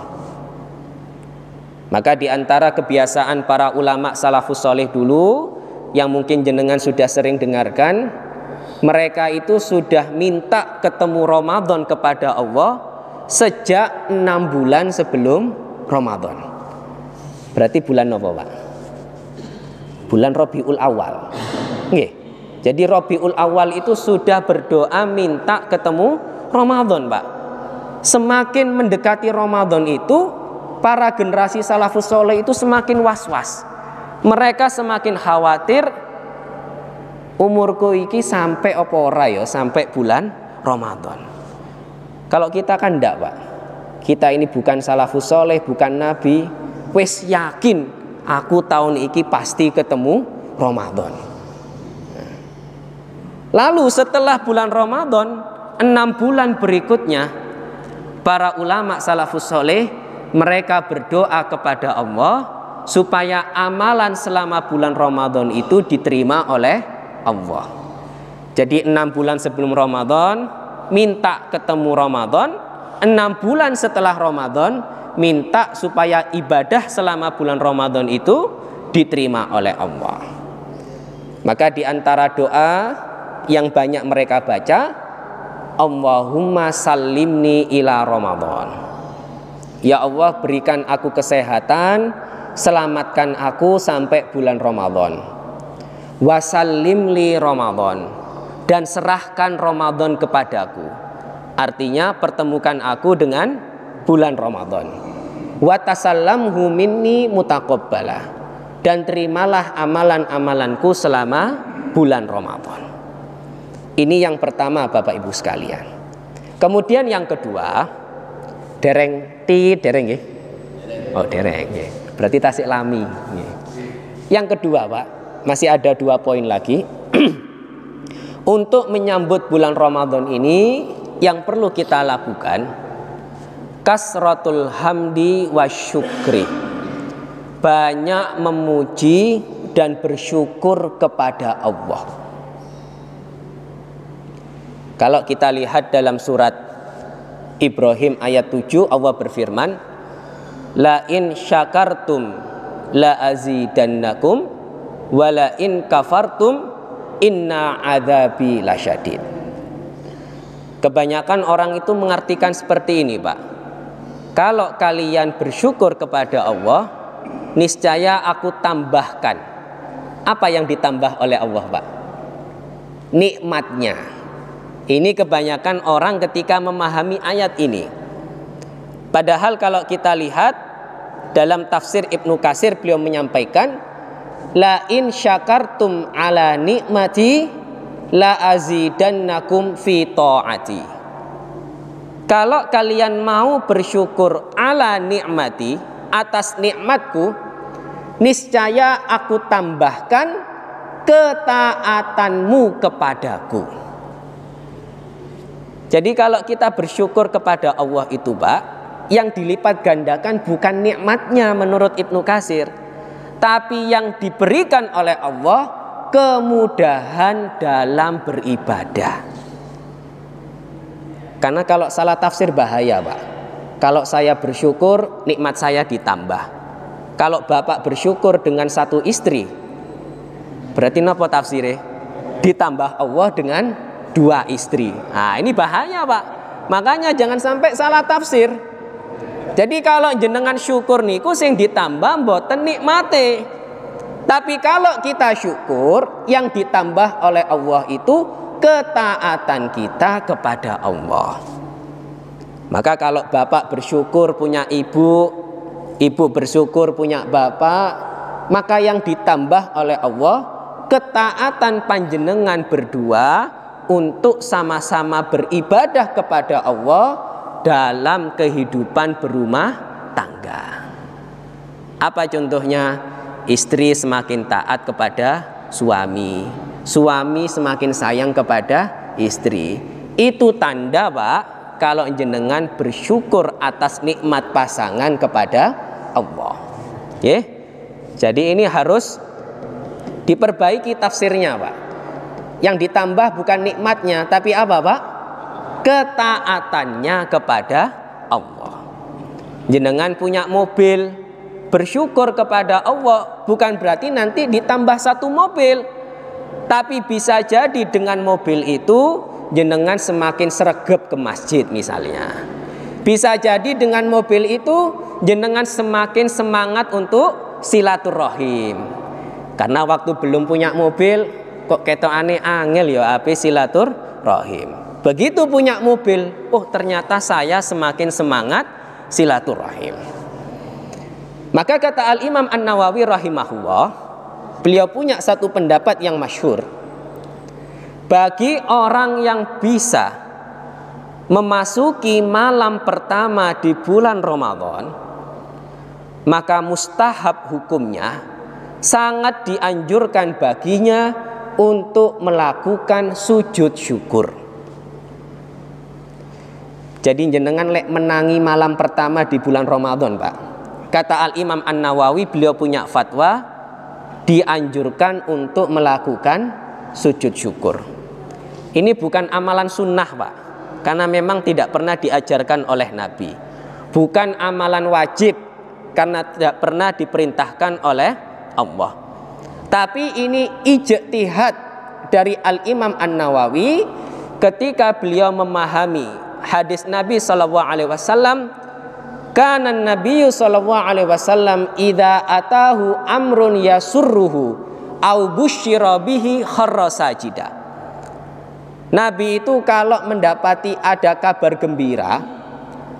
Maka di antara kebiasaan para ulama salafus soleh dulu yang mungkin jenengan sudah sering dengarkan, mereka itu sudah minta ketemu Ramadan kepada Allah sejak 6 bulan sebelum Ramadan. Berarti bulan apa, Pak? Bulan Rabiul Awal. Nggih. Jadi Rabiul Awal itu sudah berdoa minta ketemu Ramadan, Pak. Semakin mendekati Ramadan itu, para generasi salafus soleh itu semakin was-was. Mereka semakin khawatir, umurku iki sampai apa ora ya, sampai bulan Ramadan. Kalau kita kan enggak, Pak. Kita ini bukan salafus soleh, bukan nabi. Wis yakin aku tahun iki pasti ketemu Ramadan. Lalu setelah bulan Ramadan, 6 bulan berikutnya, para ulama salafus soleh mereka berdoa kepada Allah supaya amalan selama bulan Ramadan itu diterima oleh Allah. Jadi 6 bulan sebelum Ramadan minta ketemu Ramadan, 6 bulan setelah Ramadan minta supaya ibadah selama bulan Ramadan itu diterima oleh Allah. Maka di antara doa yang banyak mereka baca, Allahumma sallimni ila Ramadan. Ya Allah, berikan aku kesehatan, selamatkan aku sampai bulan Ramadan. Wasallim li Ramadan, dan serahkan Ramadan kepadaku. Artinya pertemukan aku dengan bulan Ramadan. Wa tasallamhu minni mutaqabbalah, dan terimalah amalan-amalanku selama bulan Ramadan. Ini yang pertama Bapak Ibu sekalian. Kemudian yang kedua, dereng nggih. Oh, dereng nggih. Berarti tasik lami nggih. Yang kedua, Pak, masih ada 2 poin lagi. Untuk menyambut bulan Ramadan ini yang perlu kita lakukan kasratul hamdi wasyukri. Banyak memuji dan bersyukur kepada Allah. Kalau kita lihat dalam surat Ibrahim ayat 7, Allah berfirman, la in syakartum la azidannakum wa la in kafartum inna adzabi lasyadid. Kebanyakan orang itu mengartikan seperti ini, Pak. Kalau kalian bersyukur kepada Allah, niscaya aku tambahkan. Apa yang ditambah oleh Allah, Pak? Nikmatnya. Ini kebanyakan orang ketika memahami ayat ini. Padahal kalau kita lihat dalam tafsir Ibnu Katsir, beliau menyampaikan, la in syakartum ala nikmati la azidannakum fi ta'ati. Kalau kalian mau bersyukur ala nikmati, atas nikmatku, niscaya aku tambahkan ketaatanmu kepadaku. Jadi kalau kita bersyukur kepada Allah itu, Pak, yang dilipat gandakan bukan nikmatnya menurut Ibnu Katsir, tapi yang diberikan oleh Allah kemudahan dalam beribadah. Karena kalau salah tafsir bahaya, Pak. Kalau saya bersyukur, nikmat saya ditambah. Kalau Bapak bersyukur dengan 1 istri, berarti napa tafsirnya? Ditambah Allah dengan 2 istri. Nah, ini bahaya, Pak. Makanya jangan sampai salah tafsir. Jadi kalau jenengan syukur niku sing ditambah mboten nikmate. Tapi kalau kita syukur, yang ditambah oleh Allah itu ketaatan kita kepada Allah. Maka kalau bapak bersyukur punya ibu, ibu bersyukur punya bapak, maka yang ditambah oleh Allah ketaatan panjenengan berdua untuk sama-sama beribadah kepada Allah dalam kehidupan berumah tangga. Apa contohnya? Istri semakin taat kepada suami, suami semakin sayang kepada istri. Itu tanda, Pak, kalau jenengan bersyukur atas nikmat pasangan kepada Allah. Oke? Jadi ini harus diperbaiki tafsirnya, Pak. Yang ditambah bukan nikmatnya, tapi apa, Pak? Ketaatannya kepada Allah. Jenengan punya mobil, bersyukur kepada Allah bukan berarti nanti ditambah 1 mobil, tapi bisa jadi dengan mobil itu jenengan semakin sregep ke masjid misalnya. Bisa jadi dengan mobil itu jenengan semakin semangat untuk silaturahim. Karena waktu belum punya mobil kok ketokane angel ya ape silaturahim. Begitu punya mobil, oh ternyata saya semakin semangat silaturahim. Maka kata Al-Imam An-Nawawi rahimahullah, beliau punya satu pendapat yang masyhur. Bagi orang yang bisa memasuki malam pertama di bulan Ramadan, maka mustahab hukumnya sangat dianjurkan baginya untuk melakukan sujud syukur. Jadi jenengan lek menangi malam pertama di bulan Ramadan, Pak. Kata Al-Imam An-Nawawi, beliau punya fatwa dianjurkan untuk melakukan sujud syukur. Ini bukan amalan sunnah, Pak, karena memang tidak pernah diajarkan oleh Nabi. Bukan amalan wajib, karena tidak pernah diperintahkan oleh Allah. Tapi ini ijtihad dari Al-Imam An-Nawawi ketika beliau memahami hadis Nabi SAW Kana Nabi sallallahu alaihi wasallam idza atahu amrun yasurruhu au busyira bihi kharra sajida. Nabi itu kalau mendapati ada kabar gembira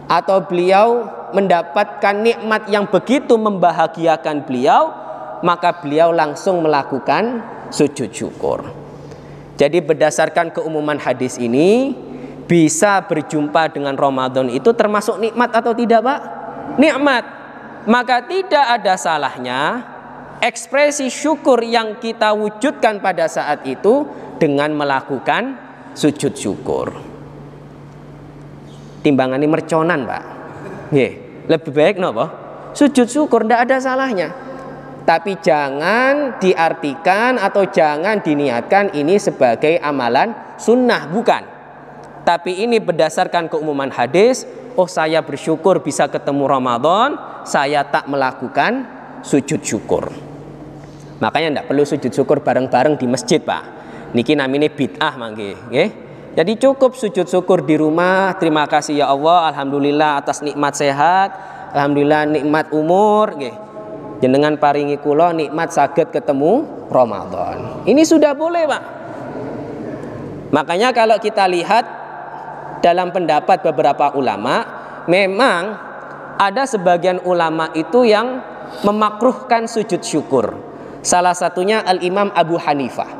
atau beliau mendapatkan nikmat yang begitu membahagiakan beliau, maka beliau langsung melakukan sujud syukur. Jadi berdasarkan keumuman hadis ini, bisa berjumpa dengan Ramadan itu termasuk nikmat atau tidak, Pak? Nikmat. Maka tidak ada salahnya ekspresi syukur yang kita wujudkan pada saat itu dengan melakukan sujud syukur. Timbangannya merconan, Pak. Lebih baik napa? Sujud syukur, tidak ada salahnya. Tapi jangan diartikan atau jangan diniatkan ini sebagai amalan sunnah, bukan. Tapi ini berdasarkan keumuman hadis. Oh, saya bersyukur bisa ketemu Ramadan, saya tak melakukan sujud syukur. Makanya tidak perlu sujud syukur bareng-bareng di masjid, Pak. Niki namine bid'ah mangke, nggih. Jadi cukup sujud syukur di rumah. Terima kasih ya Allah, alhamdulillah atas nikmat sehat, alhamdulillah nikmat umur, nggih. Jenengan paringi kula nikmat saged ketemu Ramadan. Ini sudah boleh, Pak. Makanya kalau kita lihat dalam pendapat beberapa ulama, memang ada sebagian ulama itu yang memakruhkan sujud syukur. Salah satunya Al-Imam Abu Hanifah.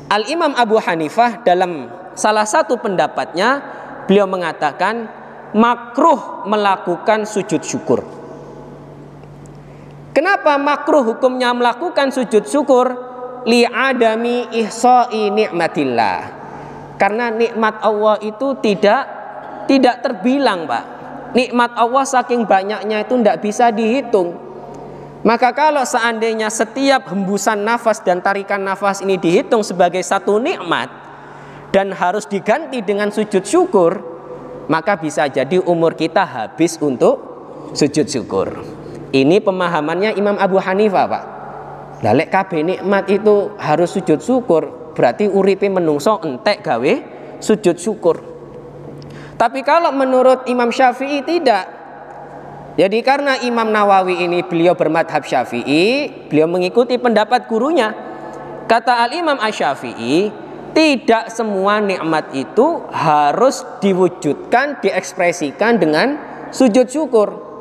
Al-Imam Abu Hanifah dalam salah satu pendapatnya, beliau mengatakan makruh melakukan sujud syukur. Kenapa makruh hukumnya melakukan sujud syukur? Li'adami ihsa'i ni'matillah. Karena nikmat Allah itu tidak terbilang, Pak. Nikmat Allah saking banyaknya itu tidak bisa dihitung. Maka kalau seandainya setiap hembusan nafas dan tarikan nafas ini dihitung sebagai satu nikmat dan harus diganti dengan sujud syukur, maka bisa jadi umur kita habis untuk sujud syukur. Ini pemahamannya Imam Abu Hanifah, Pak. Lek kabeh nikmat itu harus sujud syukur, berarti uripe menungso entek gawe sujud syukur. Tapi kalau menurut Imam Syafi'i tidak. Jadi karena Imam Nawawi ini beliau bermadhab Syafi'i, beliau mengikuti pendapat gurunya. Kata Al-Imam Asy-Syafi'i, tidak semua nikmat itu harus diwujudkan, diekspresikan dengan sujud syukur.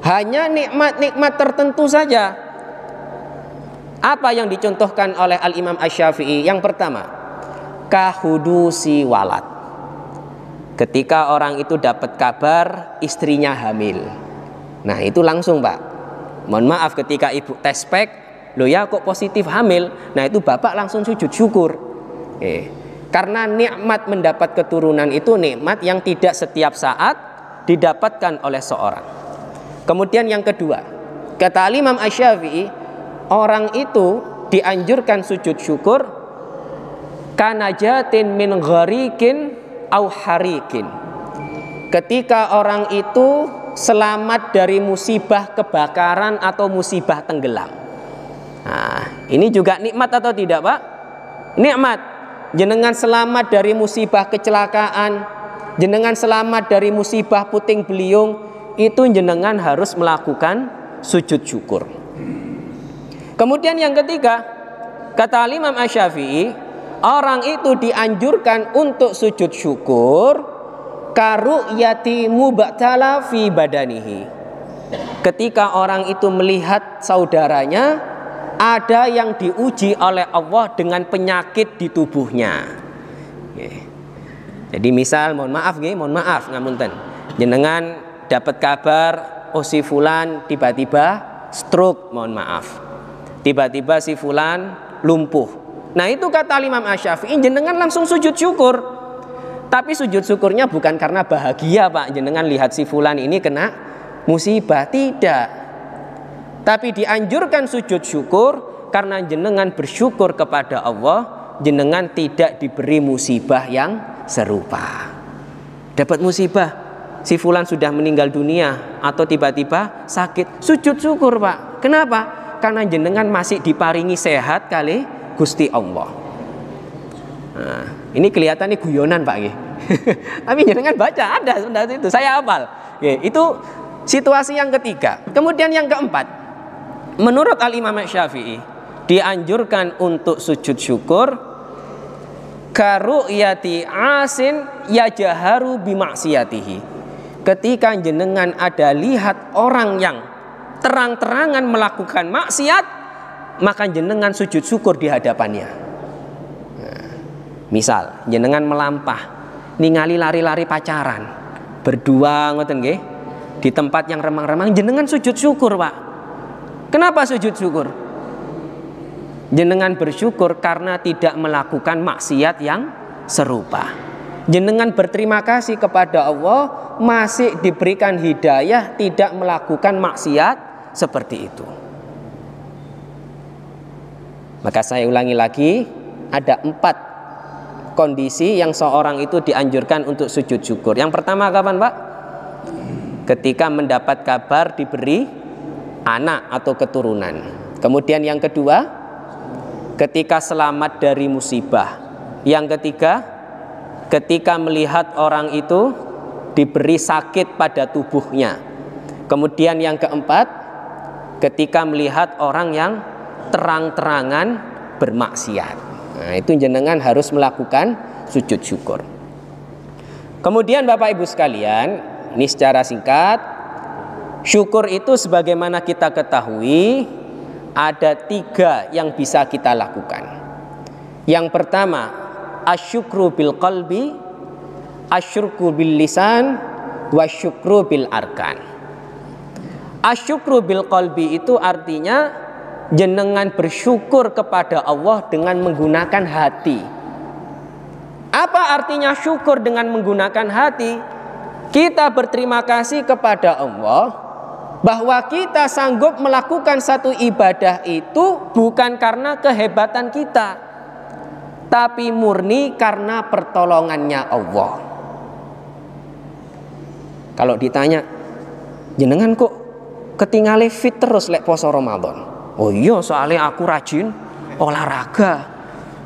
Hanya nikmat-nikmat tertentu saja. Apa yang dicontohkan oleh Al-Imam Asy-Syafi'i? Yang pertama, kahudusi walad. Ketika orang itu dapat kabar istrinya hamil. Nah, itu langsung, Pak. Mohon maaf ketika ibu tes pack, loh ya kok positif hamil. Nah, itu bapak langsung sujud syukur. Karena nikmat mendapat keturunan itu nikmat yang tidak setiap saat didapatkan oleh seorang. Kemudian yang kedua, kata Al-Imam Asy-Syafi'i, orang itu dianjurkan sujud syukur kanajatin min gharikin au harikin. Ketika orang itu selamat dari musibah kebakaran atau musibah tenggelam. Nah, ini juga nikmat atau tidak, Pak? Nikmat. Jenengan selamat dari musibah kecelakaan, jenengan selamat dari musibah puting beliung, itu jenengan harus melakukan sujud syukur. Kemudian yang ketiga, kata Imam Asy-Syafi'i, orang itu dianjurkan untuk sujud syukur karu'yati mubtala fi badanihi. Ketika orang itu melihat saudaranya ada yang diuji oleh Allah dengan penyakit di tubuhnya. Jadi misal, mohon maaf ngapunten. Jenengan dapat kabar, oh si fulan tiba-tiba stroke, mohon maaf. Tiba-tiba si fulan lumpuh. Nah, itu kata Imam Asy-Syafi'i, jenengan langsung sujud syukur. Tapi sujud syukurnya bukan karena bahagia, Pak, jenengan lihat si fulan ini kena musibah, tidak. Tapi dianjurkan sujud syukur karena jenengan bersyukur kepada Allah, jenengan tidak diberi musibah yang serupa. Dapat musibah, si fulan sudah meninggal dunia atau tiba-tiba sakit, sujud syukur, Pak. Kenapa? Karena jenengan masih diparingi sehat kali Gusti Allah. Nah, ini kelihatannya guyonan, Pak. Tapi jenengan baca ada itu, saya hafal. Itu situasi yang ketiga. Kemudian yang keempat, menurut Al-Imam Syafi'i dianjurkan untuk sujud syukur karu'yati asin yajaharu bimaksiyatihi. Ketika jenengan ada lihat orang yang terang-terangan melakukan maksiat, maka jenengan sujud syukur di hadapannya. Misal jenengan melampah ningali lari-lari pacaran berdua ngoten nggih di tempat yang remang-remang, jenengan sujud syukur, Pak. Kenapa sujud syukur? Jenengan bersyukur karena tidak melakukan maksiat yang serupa. Jenengan berterima kasih kepada Allah masih diberikan hidayah tidak melakukan maksiat seperti itu. Maka saya ulangi lagi, ada 4 kondisi yang seorang itu dianjurkan untuk sujud syukur. Yang pertama kapan, Pak? Ketika mendapat kabar diberi anak atau keturunan. Kemudian yang kedua, ketika selamat dari musibah. Yang ketiga, ketika melihat orang itu diberi sakit pada tubuhnya. Kemudian yang keempat, ketika melihat orang yang terang-terangan bermaksiat. Nah, itu jenengan harus melakukan sujud syukur. Kemudian Bapak Ibu sekalian, ini secara singkat, syukur itu sebagaimana kita ketahui ada 3 yang bisa kita lakukan. Yang pertama, asyukru bil qalbi, asyukru bil lisan, wasyukru bil arkan. Asyukru bil qalbi itu artinya jenengan bersyukur kepada Allah dengan menggunakan hati. Apa artinya syukur dengan menggunakan hati? Kita berterima kasih kepada Allah bahwa kita sanggup melakukan satu ibadah itu bukan karena kehebatan kita, tapi murni karena pertolongannya Allah. Kalau ditanya, jenengan kok ketinggalan fit terus lek poso Ramadan? Oh iya, soalnya aku rajin olahraga.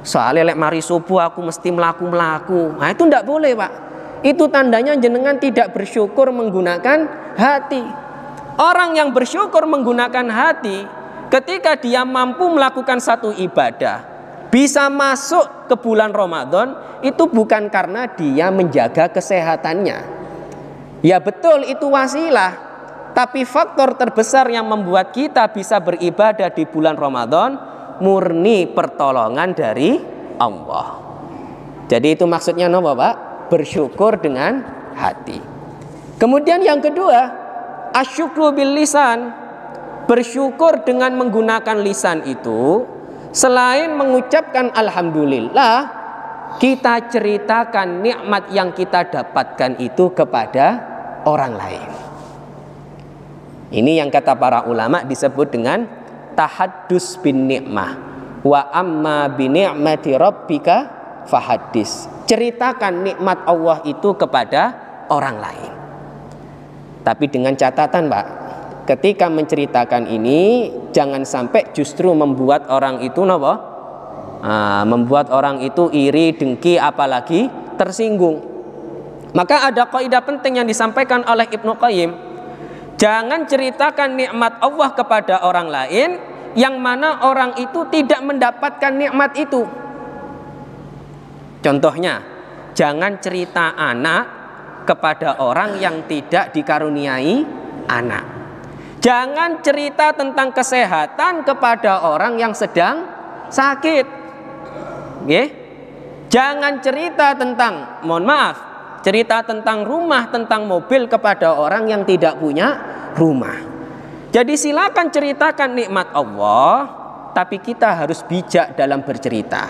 Soalnya lek mari subuh aku mesti melaku-melaku. Nah itu tidak boleh, Pak. Itu tandanya jenengan tidak bersyukur menggunakan hati. Orang yang bersyukur menggunakan hati, ketika dia mampu melakukan satu ibadah, bisa masuk ke bulan Ramadan, itu bukan karena dia menjaga kesehatannya. Ya betul, itu wasilah. Tapi faktor terbesar yang membuat kita bisa beribadah di bulan Ramadan murni pertolongan dari Allah. Jadi itu maksudnya apa, Pak? Bersyukur dengan hati. Kemudian yang kedua, asyukru bil lisan. Bersyukur dengan menggunakan lisan itu, selain mengucapkan alhamdulillah, kita ceritakan nikmat yang kita dapatkan itu kepada orang lain. Ini yang kata para ulama disebut dengan tahaddus bin ni'mah. Wa amma bi ni'mati rabbika fahaddis. Ceritakan nikmat Allah itu kepada orang lain. Tapi dengan catatan, Pak, ketika menceritakan ini jangan sampai justru membuat orang itu membuat orang itu iri, dengki, apalagi tersinggung. Maka ada kaidah penting yang disampaikan oleh Ibnu Qayyim. Jangan ceritakan nikmat Allah kepada orang lain yang mana orang itu tidak mendapatkan nikmat itu. Contohnya, jangan cerita anak kepada orang yang tidak dikaruniai anak. Jangan cerita tentang kesehatan kepada orang yang sedang sakit. Jangan cerita tentang, mohon maaf, cerita tentang rumah, tentang mobil kepada orang yang tidak punya rumah. Jadi silakan ceritakan nikmat Allah, tapi kita harus bijak dalam bercerita.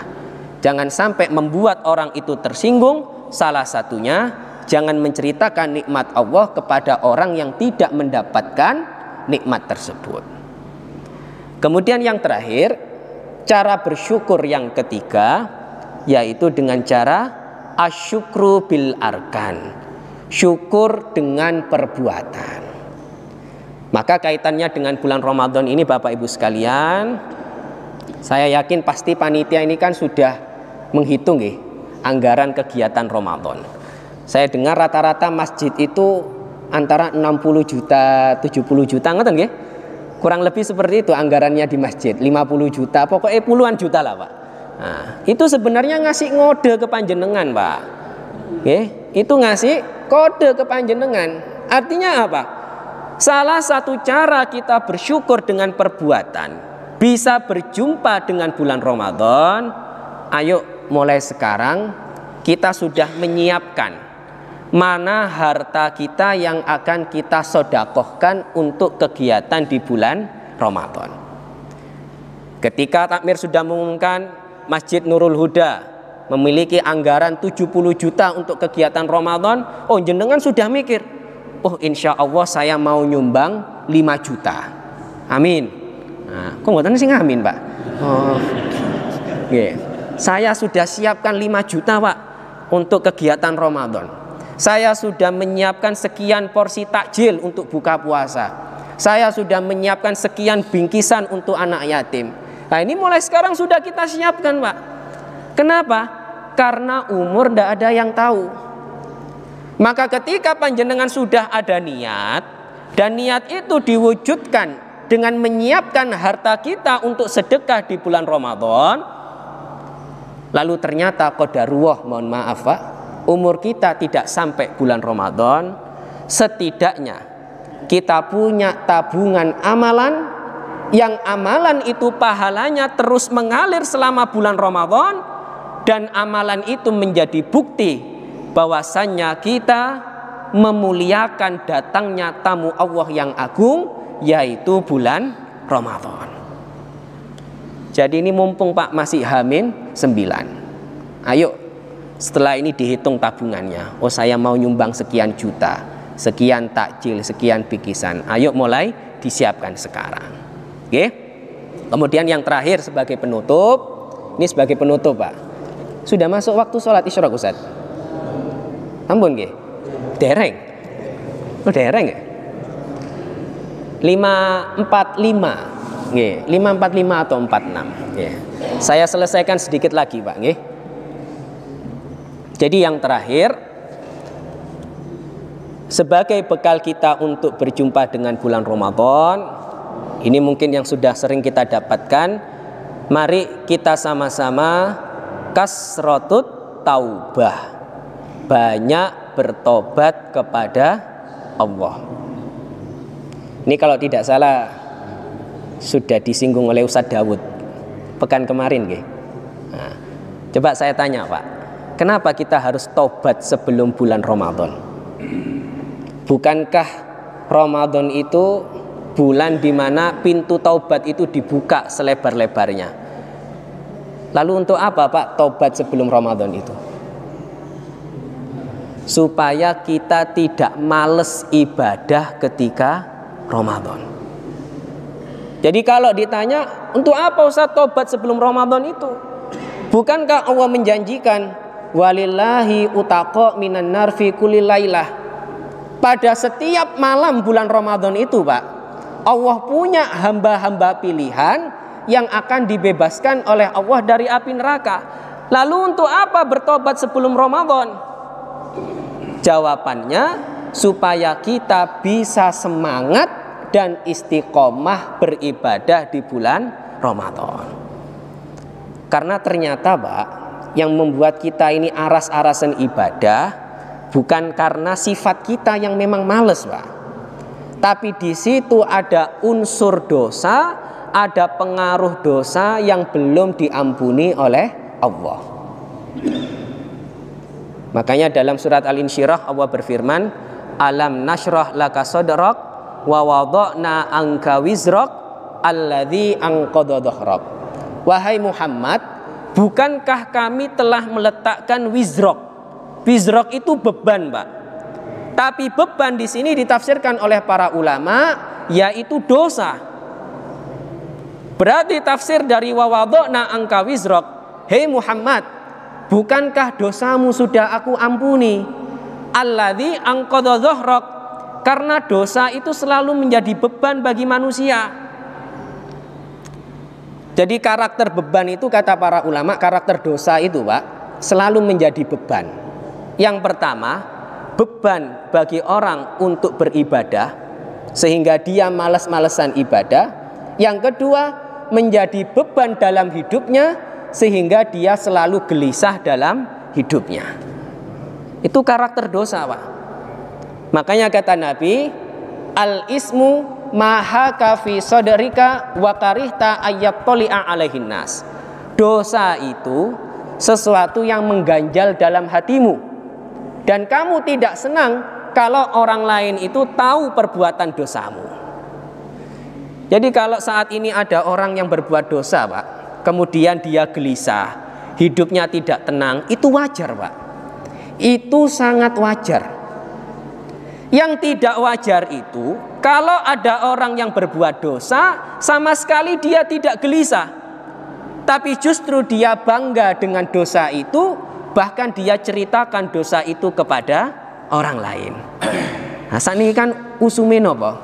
Jangan sampai membuat orang itu tersinggung. Salah satunya, jangan menceritakan nikmat Allah kepada orang yang tidak mendapatkan nikmat tersebut. Kemudian yang terakhir, cara bersyukur yang ketiga, yaitu dengan cara asyukru bil arkan, syukur dengan perbuatan. Maka kaitannya dengan bulan Ramadan ini Bapak Ibu sekalian, saya yakin pasti panitia ini kan sudah menghitung anggaran kegiatan Ramadan. Saya dengar rata-rata masjid itu antara 60 juta, 70 juta, ngoten nggih? Kurang lebih seperti itu anggarannya di masjid, 50 juta, pokoknya puluhan juta lah Pak. Nah, itu sebenarnya ngasih ngode ke panjenengan Pak. Itu ngasih kode ke panjenengan. Artinya apa? Salah satu cara kita bersyukur dengan perbuatan, bisa berjumpa dengan bulan Ramadan. Ayo mulai sekarang kita sudah menyiapkan mana harta kita yang akan kita sodakohkan untuk kegiatan di bulan Ramadan. Ketika takmir sudah mengumumkan Masjid Nurul Huda memiliki anggaran 70 juta untuk kegiatan Ramadan, oh jenengan sudah mikir, oh insya Allah saya mau nyumbang 5 juta. Amin. Nah, kok ngoten sing amin Pak? Oh, yeah. Saya sudah siapkan 5 juta Pak untuk kegiatan Ramadan. Saya sudah menyiapkan sekian porsi takjil untuk buka puasa. Saya sudah menyiapkan sekian bingkisan untuk anak yatim. Nah ini mulai sekarang sudah kita siapkan Pak. Kenapa? Karena umur tidak ada yang tahu. Maka ketika panjenengan sudah ada niat, dan niat itu diwujudkan dengan menyiapkan harta kita untuk sedekah di bulan Ramadan, lalu ternyata qadarullah, mohon maaf Pak, umur kita tidak sampai bulan Ramadan, setidaknya kita punya tabungan amalan, yang amalan itu pahalanya terus mengalir selama bulan Ramadan, dan amalan itu menjadi bukti bahwasannya kita memuliakan datangnya tamu Allah yang agung, yaitu bulan Ramadan. Jadi ini mumpung Pak masih H-9, ayo setelah ini dihitung tabungannya. Oh saya mau nyumbang sekian juta, sekian takjil, sekian bikisan. Ayo mulai disiapkan sekarang. Oke? Kemudian yang terakhir sebagai penutup, ini sebagai penutup Pak. Sudah masuk waktu sholat isyraq Ustaz? Ampun nggih. Dereng. Oh dereng ya? 5.45. Nggih, 5.45 atau 46. Nggih. Saya selesaikan sedikit lagi Pak nggih. Jadi yang terakhir, sebagai bekal kita untuk berjumpa dengan bulan Ramadan, ini mungkin yang sudah sering kita dapatkan, mari kita sama-sama kasratut taubah, banyak bertobat kepada Allah. Ini kalau tidak salah sudah disinggung oleh Ustadz Dawud pekan kemarin nggih. Nah, coba saya tanya Pak, kenapa kita harus tobat sebelum bulan Ramadan? Bukankah Ramadan itu bulan di mana pintu taubat itu dibuka selebar-lebarnya? Lalu untuk apa Pak taubat sebelum Ramadan itu? Supaya kita tidak males ibadah ketika Ramadan. Jadi kalau ditanya, untuk apa Ustaz taubat sebelum Ramadan itu? Bukankah Allah menjanjikan walillahi utaqa minan nar fi kulli lailah? Pada setiap malam bulan Ramadan itu Pak, Allah punya hamba-hamba pilihan yang akan dibebaskan oleh Allah dari api neraka. Lalu untuk apa bertobat sebelum Ramadan? Jawabannya supaya kita bisa semangat dan istiqomah beribadah di bulan Ramadan. Karena ternyata Pak, yang membuat kita ini aras-arasan ibadah bukan karena sifat kita yang memang males Pak, tapi di situ ada unsur dosa, ada pengaruh dosa yang belum diampuni oleh Allah. Makanya dalam surat Al-Insyirah Allah berfirman, alam nashrah laka sadrak wa wada'na anka wizrak alladzi anqadha dhahrak. Wahai Muhammad, bukankah kami telah meletakkan wizrak? Wizrak itu beban Pak. Tapi beban di sini ditafsirkan oleh para ulama yaitu dosa. Berarti tafsir dari wa wada'na anka wizrak, hei Muhammad, bukankah dosamu sudah aku ampuni? Alladzi anqadha dhahrak, karena dosa itu selalu menjadi beban bagi manusia. Jadi karakter beban itu kata para ulama, karakter dosa itu Pak selalu menjadi beban. Yang pertama, beban bagi orang untuk beribadah sehingga dia malas-malesan ibadah. Yang kedua, menjadi beban dalam hidupnya sehingga dia selalu gelisah dalam hidupnya. Itu karakter dosa, Pak. Makanya kata Nabi, al-ismu mahaka fi sadrika wa karihta ayyattali'a alaihin nas. Dosa itu sesuatu yang mengganjal dalam hatimu dan kamu tidak senang kalau orang lain itu tahu perbuatan dosamu. Jadi kalau saat ini ada orang yang berbuat dosa, Pak, kemudian dia gelisah, hidupnya tidak tenang, itu wajar, Pak. Itu sangat wajar. Yang tidak wajar itu kalau ada orang yang berbuat dosa sama sekali dia tidak gelisah, tapi justru dia bangga dengan dosa itu, bahkan dia ceritakan dosa itu kepada orang lain. Nah, sakniki kan usume napa?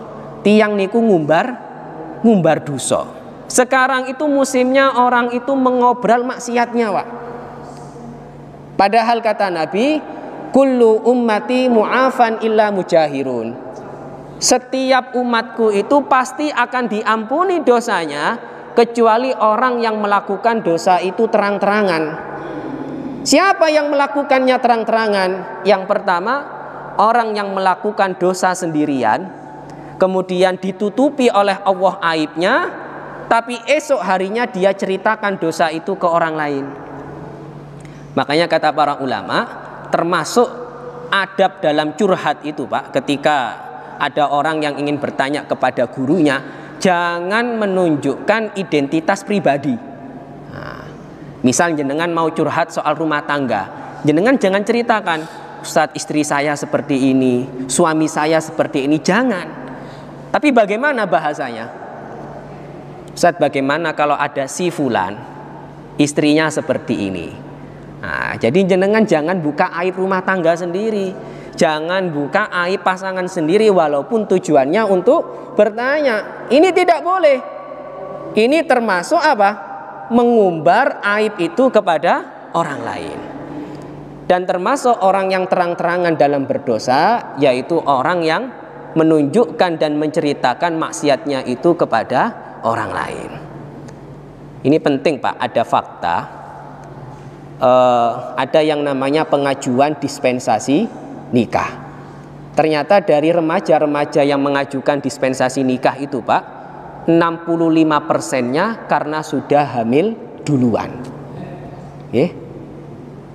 Tiyang niku ngumbar dosa. Sekarang itu musimnya orang itu mengobral maksiatnya, Pak. Padahal kata Nabi, kullu ummati mu'afan illa mujahirun. Setiap umatku itu pasti akan diampuni dosanya kecuali orang yang melakukan dosa itu terang-terangan. Siapa yang melakukannya terang-terangan? Yang pertama, orang yang melakukan dosa sendirian, kemudian ditutupi oleh Allah aibnya, tapi esok harinya dia ceritakan dosa itu ke orang lain. Makanya kata para ulama, termasuk adab dalam curhat itu, Pak, ketika ada orang yang ingin bertanya kepada gurunya, jangan menunjukkan identitas pribadi. Nah, misal jenengan mau curhat soal rumah tangga, jenengan jangan ceritakan, Ustadz, istri saya seperti ini, suami saya seperti ini, jangan. Tapi bagaimana bahasanya? Ustadz, bagaimana kalau ada si fulan, istrinya seperti ini? Nah, jadi jenengan jangan buka aib rumah tangga sendiri, jangan buka aib pasangan sendiri walaupun tujuannya untuk bertanya. Ini tidak boleh. Ini termasuk apa? Mengumbar aib itu kepada orang lain. Dan termasuk orang yang terang-terangan dalam berdosa, yaitu orang yang menunjukkan dan menceritakan maksiatnya itu kepada orang lain. Ini penting, Pak, ada fakta. Ada yang namanya pengajuan dispensasi nikah. Ternyata dari remaja-remaja yang mengajukan dispensasi nikah itu, Pak, 65%-nya karena sudah hamil duluan.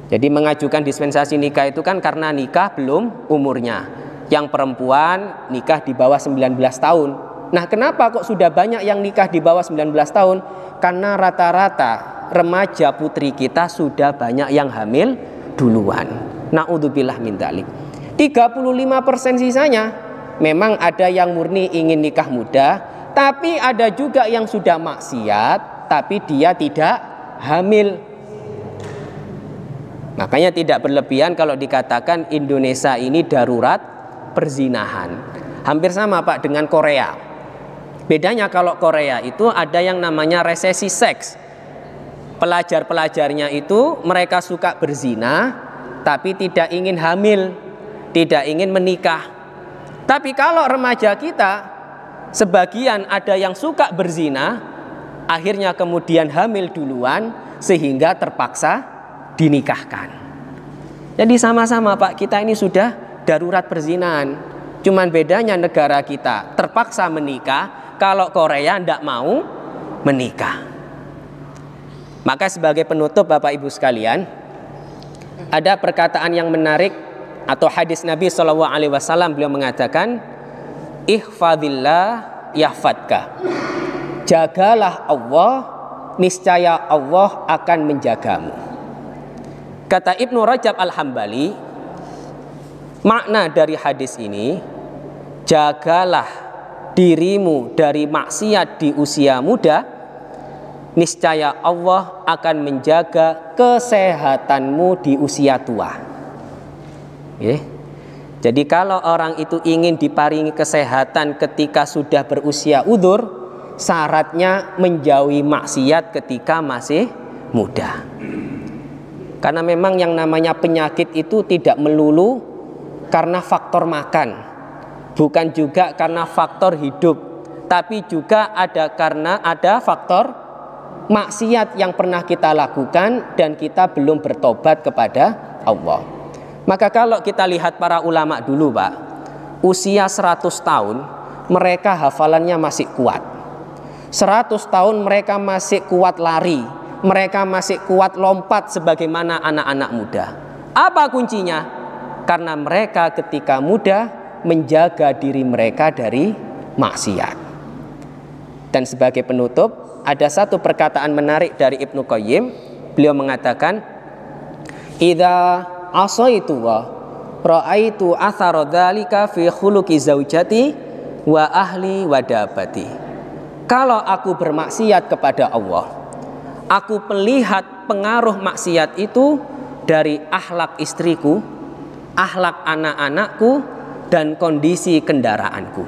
Jadi mengajukan dispensasi nikah itu kan karena nikah belum umurnya. Yang perempuan nikah di bawah 19 tahun. Nah, kenapa kok sudah banyak yang nikah di bawah 19 tahun? Karena rata-rata remaja putri kita sudah banyak yang hamil duluan. Na'udzubillah min dzalik. 35% sisanya memang ada yang murni ingin nikah muda, tapi ada juga yang sudah maksiat tapi dia tidak hamil. Makanya tidak berlebihan kalau dikatakan Indonesia ini darurat perzinahan. Hampir sama, Pak, dengan Korea. Bedanya kalau Korea itu ada yang namanya resesi seks. Pelajar-pelajarnya itu mereka suka berzina tapi tidak ingin hamil, tidak ingin menikah. Tapi kalau remaja kita, sebagian ada yang suka berzina, akhirnya kemudian hamil duluan sehingga terpaksa dinikahkan. Jadi sama-sama, Pak, kita ini sudah darurat perzinahan. Cuman bedanya negara kita terpaksa menikah, kalau Korea tidak mau menikah. Maka sebagai penutup, Bapak Ibu sekalian, ada perkataan yang menarik atau hadis Nabi SAW, beliau mengatakan, ihfadillah yahfadka. Jagalah Allah, niscaya Allah akan menjagamu. Kata Ibnu Rajab Al-Hambali, makna dari hadis ini, jagalah dirimu dari maksiat di usia muda, niscaya Allah akan menjaga kesehatanmu di usia tua. Jadi kalau orang itu ingin diparingi kesehatan ketika sudah berusia udzur, syaratnya menjauhi maksiat ketika masih muda. Karena memang yang namanya penyakit itu tidak melulu karena faktor makan, bukan juga karena faktor hidup, tapi juga karena ada faktor maksiat yang pernah kita lakukan dan kita belum bertobat kepada Allah. Maka kalau kita lihat para ulama dulu Pak, usia 100 tahun mereka hafalannya masih kuat. 100 tahun mereka masih kuat lari, mereka masih kuat lompat sebagaimana anak-anak muda. Apa kuncinya? Karena mereka ketika muda menjaga diri mereka dari maksiat. Dan sebagai penutup, ada satu perkataan menarik dari Ibnu Qayyim. Beliau mengatakan, "Idza asaitu wa ra'aitu athara dzalika fi khuluqi zaujati wa ahli wa dabati." Kalau aku bermaksiat kepada Allah, aku melihat pengaruh maksiat itu dari akhlak istriku, akhlak anak-anakku, dan kondisi kendaraanku.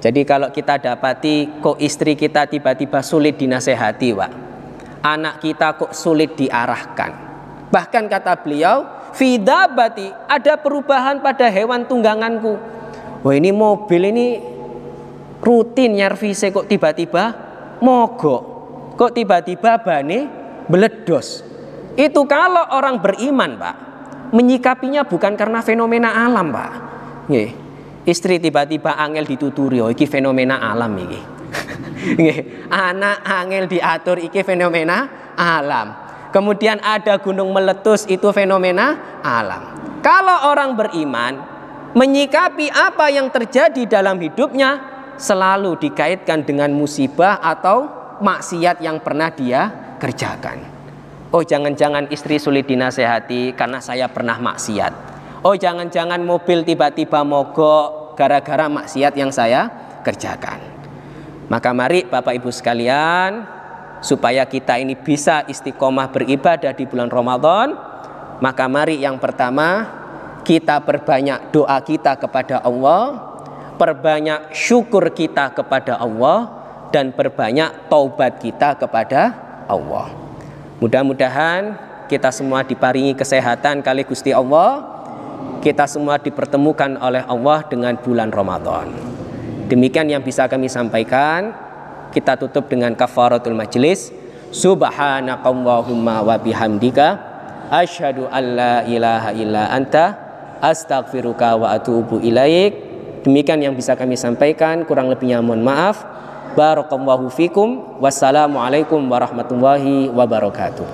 Jadi kalau kita dapati kok istri kita tiba-tiba sulit dinasehati, Pak, anak kita kok sulit diarahkan, bahkan kata beliau, fidabati, ada perubahan pada hewan tungganganku. Wah, ini mobil ini rutin nyervise kok tiba-tiba mogok, kok tiba-tiba bane meledos. Itu kalau orang beriman, Pak, menyikapinya bukan karena fenomena alam, Pak. Nggih. Istri tiba-tiba angel dituturi, oh iki fenomena alam iki. Nggih. Anak angel diatur, iki fenomena alam. Kemudian ada gunung meletus, itu fenomena alam. Kalau orang beriman menyikapi apa yang terjadi dalam hidupnya selalu dikaitkan dengan musibah atau maksiat yang pernah dia kerjakan. Oh, jangan-jangan istri sulit dinasehati karena saya pernah maksiat. Oh, jangan-jangan mobil tiba-tiba mogok gara-gara maksiat yang saya kerjakan. Maka mari Bapak Ibu sekalian, supaya kita ini bisa istiqomah beribadah di bulan Ramadan, maka mari yang pertama kita perbanyak doa kita kepada Allah, perbanyak syukur kita kepada Allah, dan perbanyak taubat kita kepada Allah. Mudah-mudahan kita semua diparingi kesehatan kali Gusti Allah, kita semua dipertemukan oleh Allah dengan bulan Ramadan. Demikian yang bisa kami sampaikan. Kita tutup dengan kafaratul majlis. Subhanakallahumma wa bihamdika asyhadu an la ilaha illa anta astaghfiruka wa atubu ilaik. Demikian yang bisa kami sampaikan, kurang lebihnya mohon maaf. Barakallahu fikum. Wassalamualaikum warahmatullahi wabarakatuh.